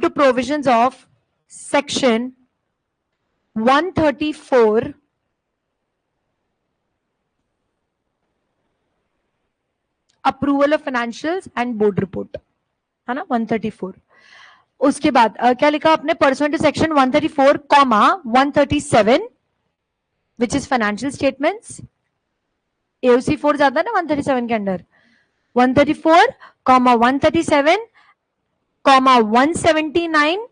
provisions of section 134 approval of financials and board report, है ना, 134। उसके बाद क्या लिखा आपने? Pursuant to section 134 comma 137 which is financial statements, AOC 4 ज्यादा ना 137 के under, 134 comma 137 comma 179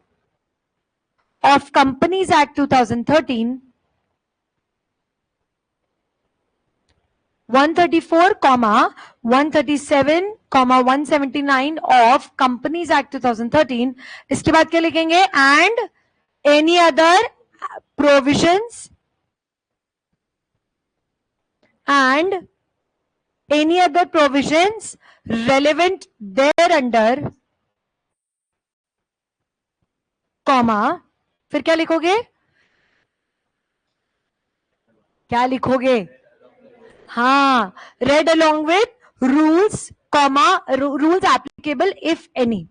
of companies act 2013, 134 comma 137 comma 179 of companies act 2013। इसके बाद क्या लिखेंगे? And any other provisions relevant thereunder, comma फिर क्या लिखोगे? क्या लिखोगे? हाँ, read along with rules, comma, rules applicable if any.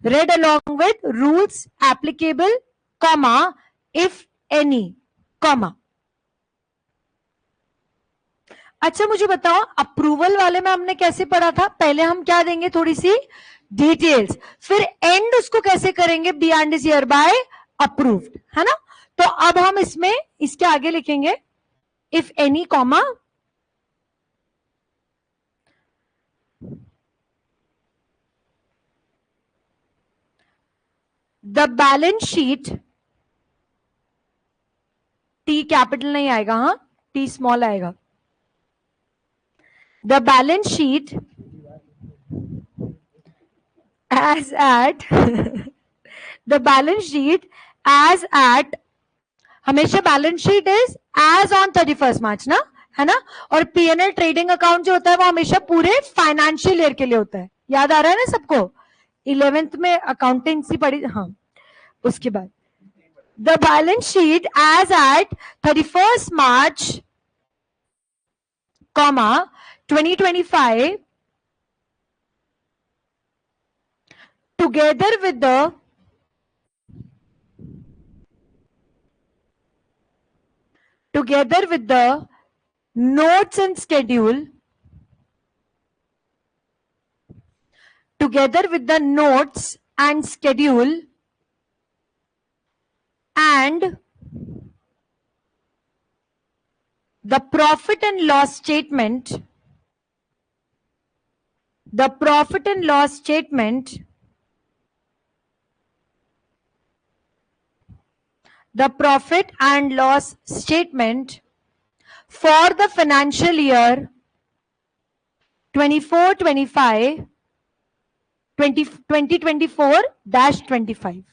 Read along with rules applicable, comma, if any, comma. अच्छा मुझे बताओ, अप्रूवल वाले में हमने कैसे पढ़ा था? पहले हम क्या देंगे? थोड़ी सी डिटेल्स, फिर एंड उसको कैसे करेंगे? Be and is hereby approved, है ना। तो अब हम इसमें इसके आगे लिखेंगे if any, comma, the balance sheet, T capital नहीं आएगा, हाँ, टी स्मॉल आएगा। The balance sheet as at the balance sheet as at, हमेशा balance sheet is as on 31 March ना, है ना। और पीएनएल ट्रेडिंग अकाउंट जो होता है वो हमेशा पूरे फाइनेंशियल ईयर के लिए होता है, याद आ रहा है ना सबको? 11th में अकाउंटेंसी पढ़ी, हाँ। उसके बाद the balance sheet as at 31 March, comma 2025 together with the notes and schedule, together with the notes and schedule and the profit and loss statement, the profit and loss statement, the profit and loss statement for the financial year 2024-25 2024-25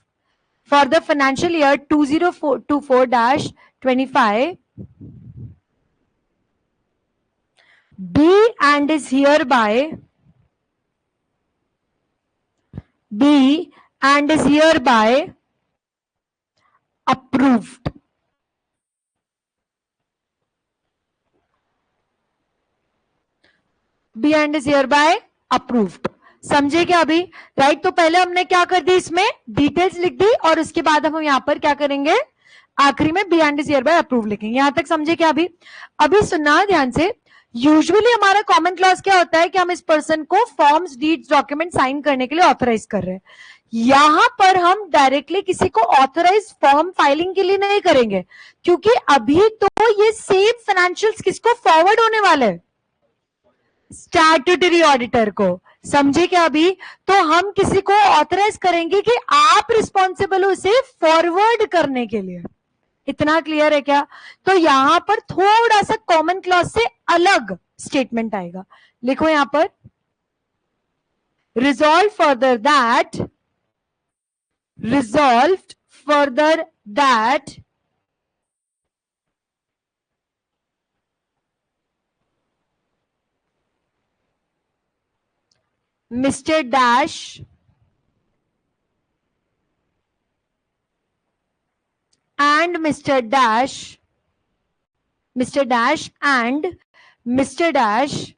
for the financial year 2024-25 be and is hereby approved. Be and is hereby approved. समझे क्या अभी? Right, तो पहले हमने क्या कर दी, इसमें details लिख दी और उसके बाद हम यहाँ पर क्या करेंगे? आखिरी में बी एंड इज हियरबाय अप्रूव लिखेंगे। यहां तक समझे क्या अभी? अभी सुनना ध्यान से, यूजुअली हमारा कॉमन क्लॉज क्या होता है कि हम इस पर्सन को फॉर्म्स, डीड्स, डॉक्यूमेंट साइन करने के लिए ऑथराइज कर रहे हैं। यहां पर हम डायरेक्टली किसी को ऑथराइज फॉर्म फाइलिंग के लिए नहीं करेंगे, क्योंकि अभी तो ये सेम फाइनेंशियल्स किसको फॉरवर्ड होने वाले हैं? स्टैट्यूटरी ऑडिटर को। समझे क्या अभी? तो हम किसी को ऑथराइज करेंगे कि आप रिस्पॉन्सिबल हो उसे फॉरवर्ड करने के लिए। इतना क्लियर है क्या? तो यहां पर थोड़ा सा कॉमन क्लॉज से अलग स्टेटमेंट आएगा। लिखो यहां पर, resolve further that, resolved further that Mr. Dash and Mr. Dash and Mr. Dash,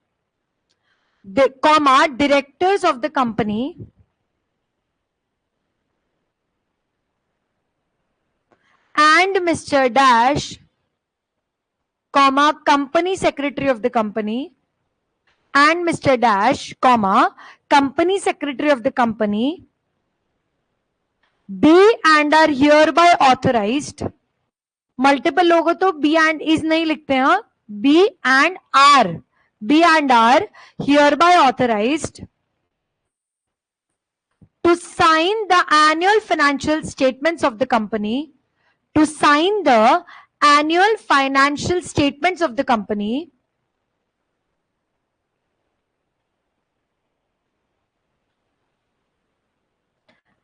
comma, directors of the company and Mr. Dash, comma, company secretary of the company and Mr. Dash, comma, company secretary of the company be and are hereby authorized. Multiple लोगों तो be and is नहीं लिखते हैं, be and are hereby authorized to sign the annual financial statements of the company, to sign the annual financial statements of the company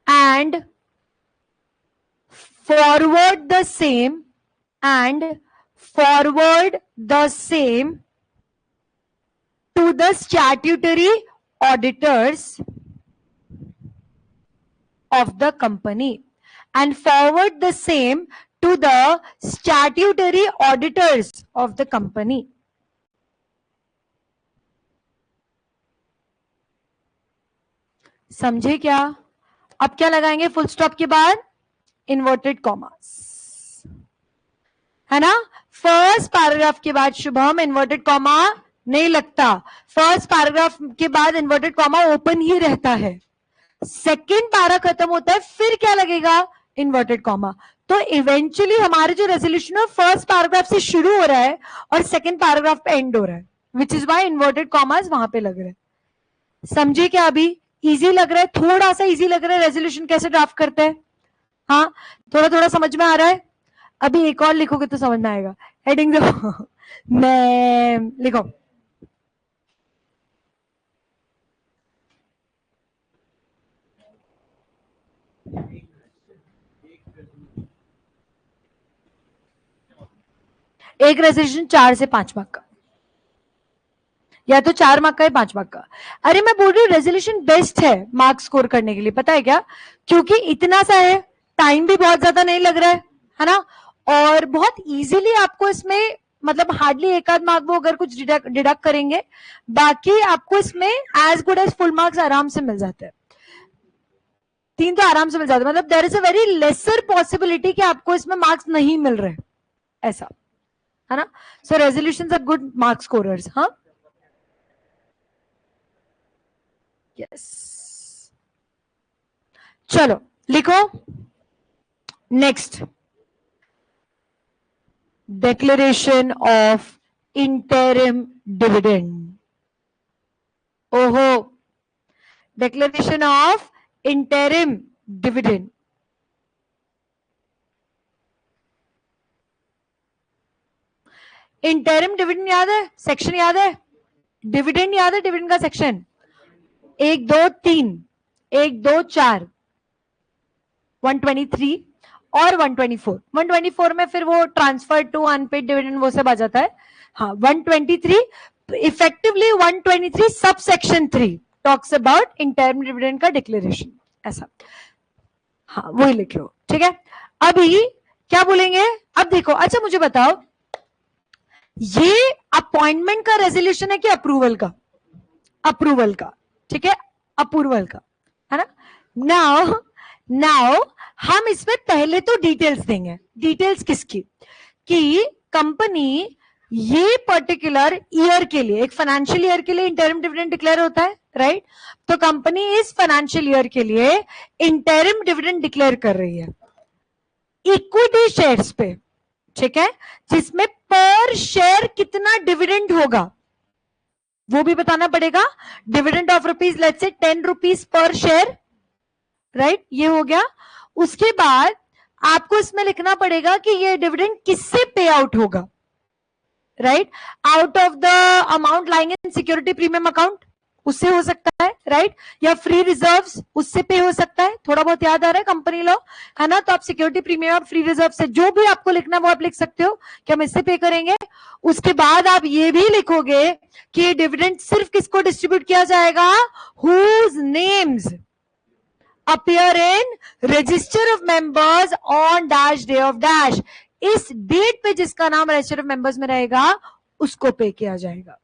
and forward the same to the statutory auditors of the company, and forward the same to the statutory auditors of the company. समझे क्या? अब क्या लगाएंगे full stop के बाद? Inverted commas, है ना? First paragraph के बाद शुभम इन्वर्टेड कॉमा नहीं लगता, फर्स्ट पैराग्राफ के बाद इन्वर्टेड कॉमा ओपन ही रहता है, सेकेंड पैरा खत्म होता है फिर क्या लगेगा? Inverted comma. तो इवेंचुअली हमारे जो रेजोल्यूशन है फर्स्ट पैराग्राफ से शुरू हो रहा है और सेकेंड पैराग्राफ पे एंड हो रहा है, which is why inverted commas वहां पे लग रहे हैं। समझे क्या? अभी इजी लग रहा है, थोड़ा सा इजी लग रहा है रेजोल्यूशन कैसे ड्राफ्ट करते हैं? हाँ, थोड़ा थोड़ा समझ में आ रहा है। अभी एक और लिखोगे तो समझ में आएगा। हेडिंग दो मैम लिखो। एक रेजोल्यूशन 4 से 5 मार्क का, या तो 4 मार्क का है 5 मार्क का। अरे मैं बोल रही हूँ रेजोल्यूशन बेस्ट है मार्क स्कोर करने के लिए, पता है क्या? क्योंकि इतना सा है, टाइम भी बहुत ज्यादा नहीं लग रहा है ना, और बहुत इजीली आपको इसमें मतलब हार्डली एक आध मार्क वो अगर कुछ डिडक्ट करेंगे, बाकी आपको इसमें as good as full marks आराम से मिल जाते हैं। 3 तो आराम से मिल जाते हैं, मतलब there is a very lesser possibility कि आपको इसमें मार्क्स नहीं मिल रहे, ऐसा है ना। So resolutions are good mark scorers. हाँ, यस, चलो लिखो next. Declaration of interim dividend. ओहो, declaration of interim dividend. interim dividend याद है? सेक्शन याद है? डिविडेंड याद है? डिविडेंड का सेक्शन 1, 2, 3, 1, 2, 4, 123 और 124। 124 में फिर वो ट्रांसफर टू अनपेड डिविडेंड वो सब आ जाता है। हाँ, 123 effectively 123 sub section 3 talks about interim dividend का डिक्लेरेशन, ऐसा। हाँ, वही लिख लो, ठीक है। अभी क्या बोलेंगे? अब देखो, अच्छा मुझे बताओ, ये अपॉइंटमेंट का रेजोल्यूशन है कि अप्रूवल का? अप्रूवल का, ठीक है, अप्रूवल का, है ना। नाउ हम इसमें पहले तो डिटेल्स देंगे। डिटेल्स किसकी? कि कंपनी ये पर्टिकुलर ईयर के लिए, एक फाइनेंशियल ईयर के लिए इंटरिम डिविडेंड डिक्लेयर होता है, राइट? तो कंपनी इस फाइनेंशियल ईयर के लिए इंटरिम डिविडेंड डिक्लेयर कर रही है इक्विटी शेयर्स पे, ठीक है, जिसमें पर शेयर कितना डिविडेंड होगा वो भी बताना पड़ेगा। Dividend of rupees let's say 10 rupees per share, right, ये हो गया। उसके बाद आपको इसमें लिखना पड़ेगा कि ये डिविडेंड किससे पे आउट होगा, right? Out of the amount lying in security premium account, उससे हो सकता है, राइट, या फ्री रिजर्व्स, उससे पे हो सकता है, थोड़ा बहुत याद आ रहा है कंपनी लॉ, है ना। तो आप सिक्योरिटी प्रीमियम और फ्री रिजर्व से जो भी आपको लिखना वो आप लिख सकते हो कि हम इससे पे करेंगे। उसके बाद आप ये भी लिखोगे कि डिविडेंड सिर्फ किसको डिस्ट्रीब्यूट किया जाएगा, whose names appear in register of members on dash day of dash, इस डेट पे जिसका नाम रजिस्टर ऑफ मेंबर्स में रहेगा उसको पे किया जाएगा।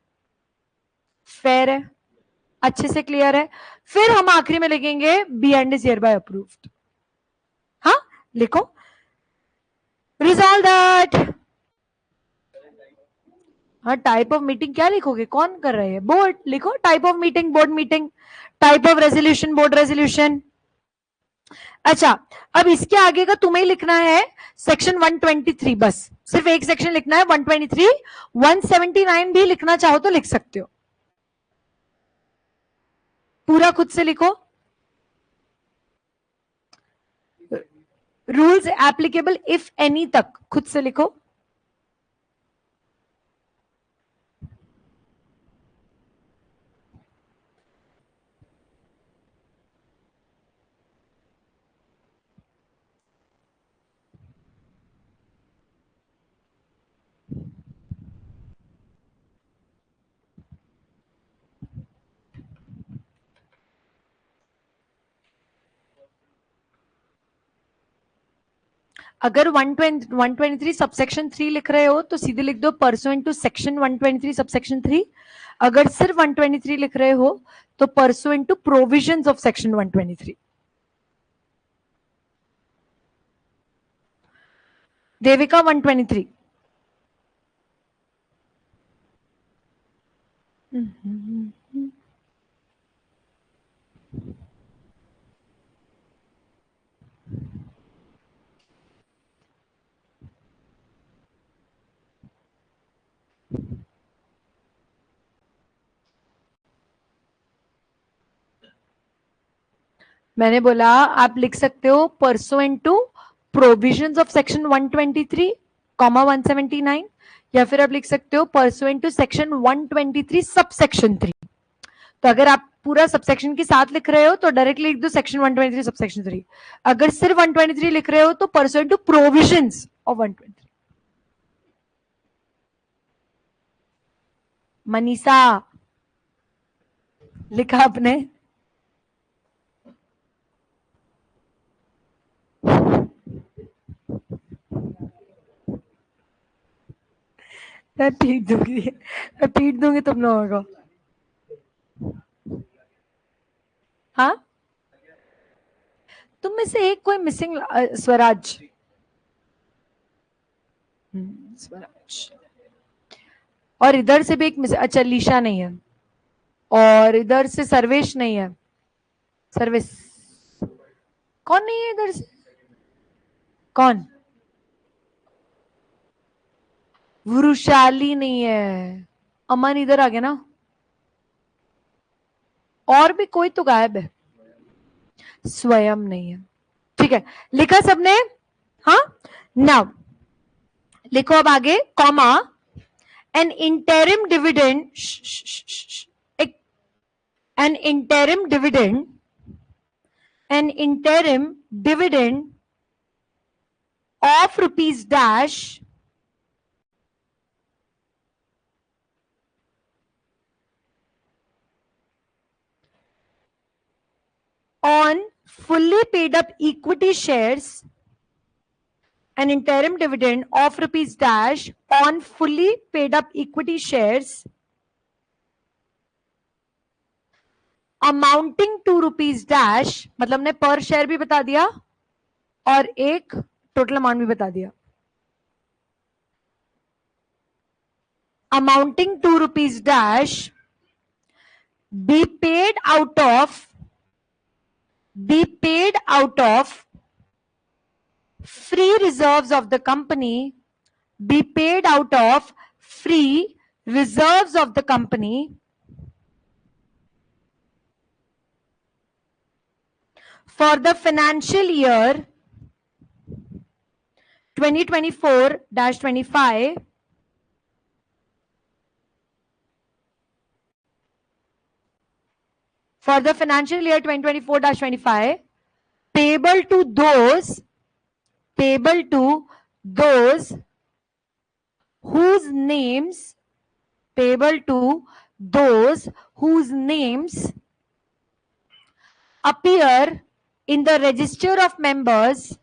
फेयर है, अच्छे से क्लियर है। फिर हम आखिरी में लिखेंगे be and is hereby approved. हाँ लिखो, रिजॉल्व दैट। हाँ, टाइप ऑफ मीटिंग क्या लिखोगे, कौन कर रहे हैं, बोर्ड लिखो, type of meeting board meeting, type of resolution board resolution. अच्छा, अब इसके आगे का तुम्हें लिखना है सेक्शन 123, बस सिर्फ एक सेक्शन लिखना है 123, 179 भी लिखना चाहो तो लिख सकते हो, पूरा खुद से लिखो। रूल्स एप्लीकेबल इफ एनी तक खुद से लिखो। अगर 123 सबसेक्शन 3 लिख रहे हो तो सीधे लिख दो परसुएंट टू सेक्शन 123 सबसेक्शन 3। अगर सिर्फ 123 लिख रहे हो तो pursuant to provisions of section 123। Devika 123। मैंने बोला आप लिख सकते हो pursuant to provisions of section 123 comma 179, या फिर आप लिख सकते हो pursuant to section 123 sub section 3। तो अगर आप पूरा सबसेक्शन के साथ लिख रहे हो तो डायरेक्टली लिख दो सेक्शन 123 सबसेक्शन 3। अगर सिर्फ 123 लिख रहे हो तो pursuant to provisions of 123। Manisha लिखा आपने? मैं पीट दूंगी, मैं पीट दूंगी तुम लोगों को। हाँ, तुम में से एक कोई मिसिंग, स्वराज, स्वराज, और इधर से भी एक मिसिंग, अच्छा लीशा नहीं है, और इधर से सर्वेश नहीं है, सर्विस कौन नहीं है इधर से, कौन, वृशाली नहीं है, अमन इधर आ गया ना, और भी कोई तो गायब है, स्वयं नहीं है। ठीक है, लिखा सबने? हाँ, नाउ लिखो अब आगे, comma, N interim dividend, N interim dividend, N interim dividend of rupees dash on fully paid up equity shares, an interim dividend of rupees dash on fully paid up equity shares amounting to rupees dash, मतलब हमने पर share भी बता दिया और एक total amount भी बता दिया, amounting to rupees dash be paid out of free reserves of the company, be paid out of free reserves of the company for the financial year 2024-25 for the financial year 2024-25 payable to those whose names appear in the register of members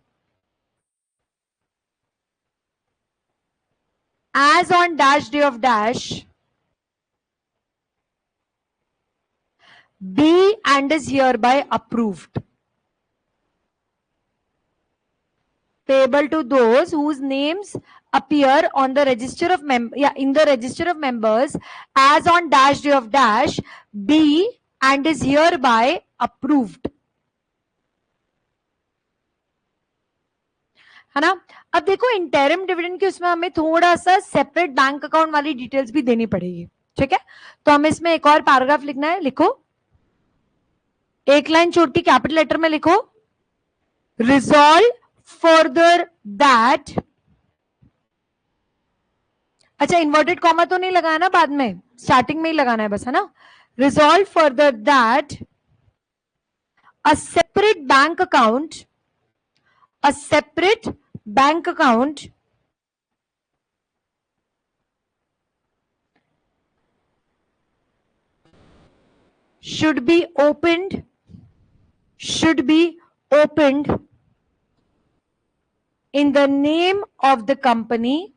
as on dash day of dash be and is hereby approved. Payable to those whose names appear on the register of in the register of members as on dash day of dash be and is hereby approved. है ना. अब देखो interim dividend के उसमें हमें थोड़ा सा separate bank account वाली डिटेल्स भी देनी पड़ेगी. ठीक है, तो हमें इसमें एक और पैराग्राफ लिखना है. लिखो, एक लाइन छोटी कैपिटल लेटर में लिखो, रिजॉल्व फर्दर दैट. अच्छा, इन्वर्टेड कॉमा तो नहीं लगाना ना, बाद में स्टार्टिंग में ही लगाना है बस, है ना. Resolve further that a separate bank account should be opened in the name of the company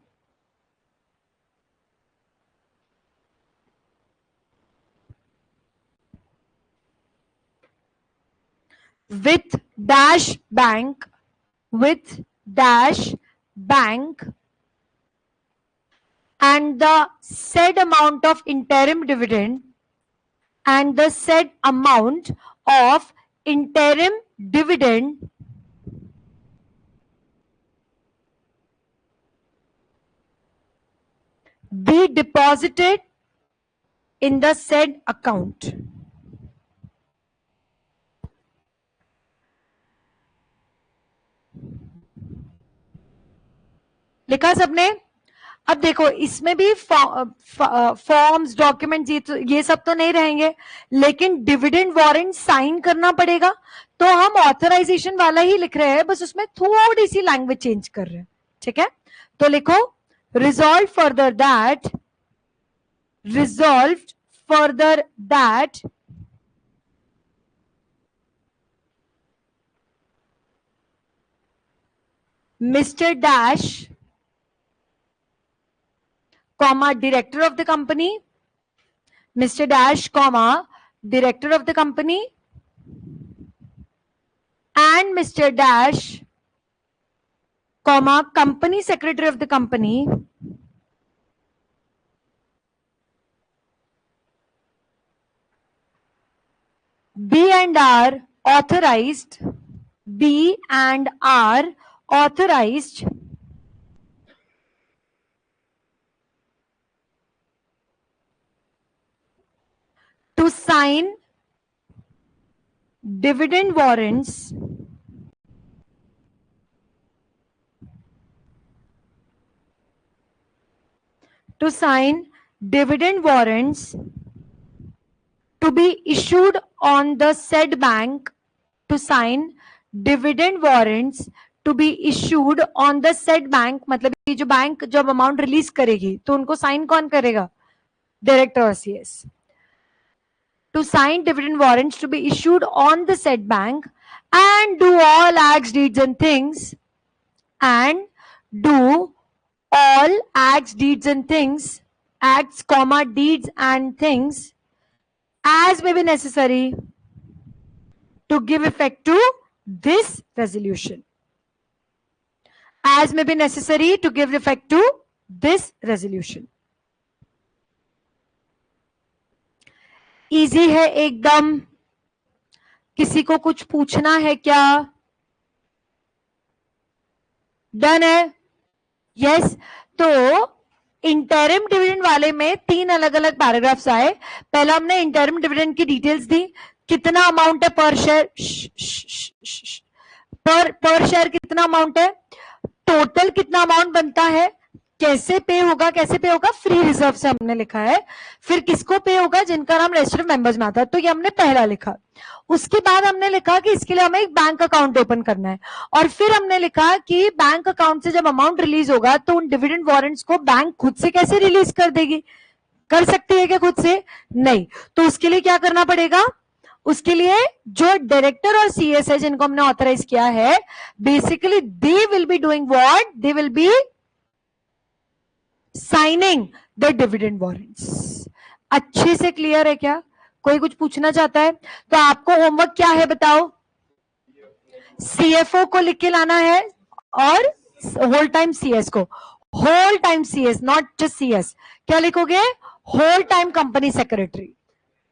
with dash bank and the said amount of interim dividend be deposited in the said account. लिखा सबने. अब देखो इसमें भी forms, documents, ये सब तो नहीं रहेंगे, लेकिन डिविडेंड वारंट साइन करना पड़ेगा. तो हम ऑथराइजेशन वाला ही लिख रहे हैं, बस उसमें थोड़ी सी लैंग्वेज चेंज कर रहे हैं. ठीक है, तो लिखो, resolve further that mister dash comma director of the company, Mr. Dash comma director of the company, and Mr. Dash comma company secretary of the company be and are authorized to sign dividend warrants to be issued on the said bank मतलब ये जो bank जब amount release करेगी तो उनको sign कौन करेगा? Director और CS. To sign dividend warrants to be issued on the said bank and do all acts, deeds and things acts, comma, deeds and things as may be necessary to give effect to this resolution. As may be necessary to give effect to this resolution. Easy है एकदम. किसी को कुछ पूछना है क्या? Done है? Yes. तो इंटरिम डिविडेंड वाले में 3 अलग अलग पैराग्राफ्स आए. पहला हमने इंटरिम डिविडेंड की डिटेल्स दी, कितना अमाउंट है पर शेयर, पर शेयर कितना अमाउंट है, टोटल कितना अमाउंट बनता है, कैसे पे होगा, कैसे पे होगा, फ्री रिजर्व से हमने लिखा है। फिर किसको पे होगा, जिनका नाम रजिस्टर मेंबर्स में आता है, तो ये हमने पहला लिखा। उसके बाद हमने लिखा कि इसके लिए हमें एक बैंक अकाउंट ओपन करना है, और फिर हमने लिखा कि बैंक अकाउंट से जब अमाउंट रिलीज होगा तो उन डिविडेंड वारंट्स को बैंक खुद से कैसे रिलीज कर देगी, कर सकती है क्या खुद से, नहीं। तो उसके लिए क्या करना पड़ेगा, उसके लिए जो डायरेक्टर और सीएस है जिनको हमने ऑथराइज किया है, basically they will be doing what, they will be signing the dividend warrants. अच्छे से क्लियर है क्या, कोई कुछ पूछना चाहता है? तो आपको होमवर्क क्या है बताओ, सीएफओ को लिख के लाना है और होल टाइम सीएस को, whole time CS, not just CS. क्या लिखोगे, होल टाइम कंपनी सेक्रेटरी।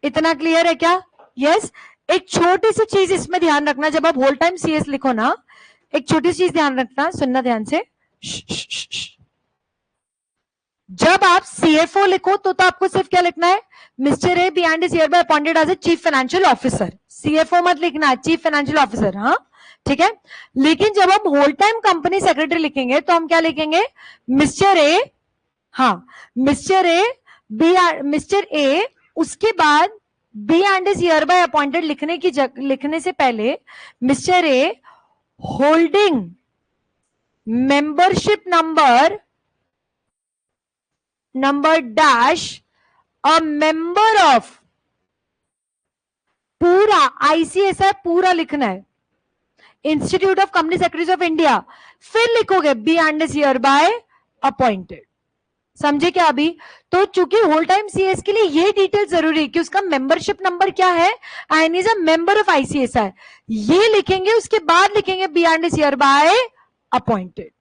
इतना क्लियर है क्या? यस। एक छोटी सी चीज इसमें ध्यान रखना, जब आप होल टाइम सीएस लिखो ना, एक छोटी सी चीज ध्यान रखना, सुनना ध्यान से। जब आप सीएफओ लिखो तो आपको सिर्फ क्या लिखना है, mister A B and is hereby appointed as a chief financial officer. CFO मत लिखना है, चीफ फाइनेंशियल ऑफिसर, हाँ ठीक है। लेकिन जब हम होल टाइम कंपनी सेक्रेटरी लिखेंगे तो हम क्या लिखेंगे, मिस्टर ए, हाँ mister A B, mister A, उसके बाद be and is hereby appointed लिखने से पहले mister A holding membership number dash a member of, पूरा आईसीएसआई पूरा लिखना है, Institute of Company Secretaries of India, फिर लिखोगे be and is hereby appointed. समझे क्या अभी? तो चूंकि होल टाइम सीएस के लिए ये डिटेल जरूरी है कि उसका मेंबरशिप नंबर क्या है and is a member of ICSI, ये लिखेंगे, उसके बाद लिखेंगे be and is hereby appointed.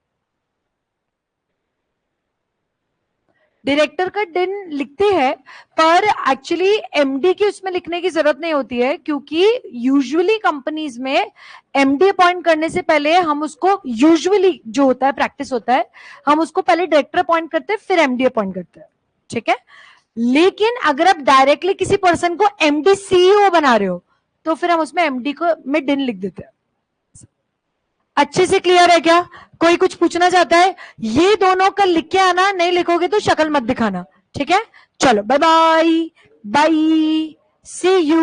Director का डिन लिखते हैं, पर एक्चुअली एमडी की उसमें लिखने की जरूरत नहीं होती है, क्योंकि यूजुअली कंपनीज में एमडी अपॉइंट करने से पहले हम उसको, यूजुअली जो होता है प्रैक्टिस होता है, हम उसको पहले डायरेक्टर अपॉइंट करते हैं फिर एमडी अपॉइंट करते हैं, ठीक है। लेकिन अगर आप डायरेक्टली किसी पर्सन को एमडी सीईओ बना रहे हो तो फिर हम उसमें एमडी को में डिन लिख देते हैं। अच्छे से क्लियर है क्या? कोई कुछ पूछना चाहता है? ये दोनों का लिख के आना, नहीं लिखोगे तो शक्ल मत दिखाना, ठीक है। चलो bye bye, bye, see you.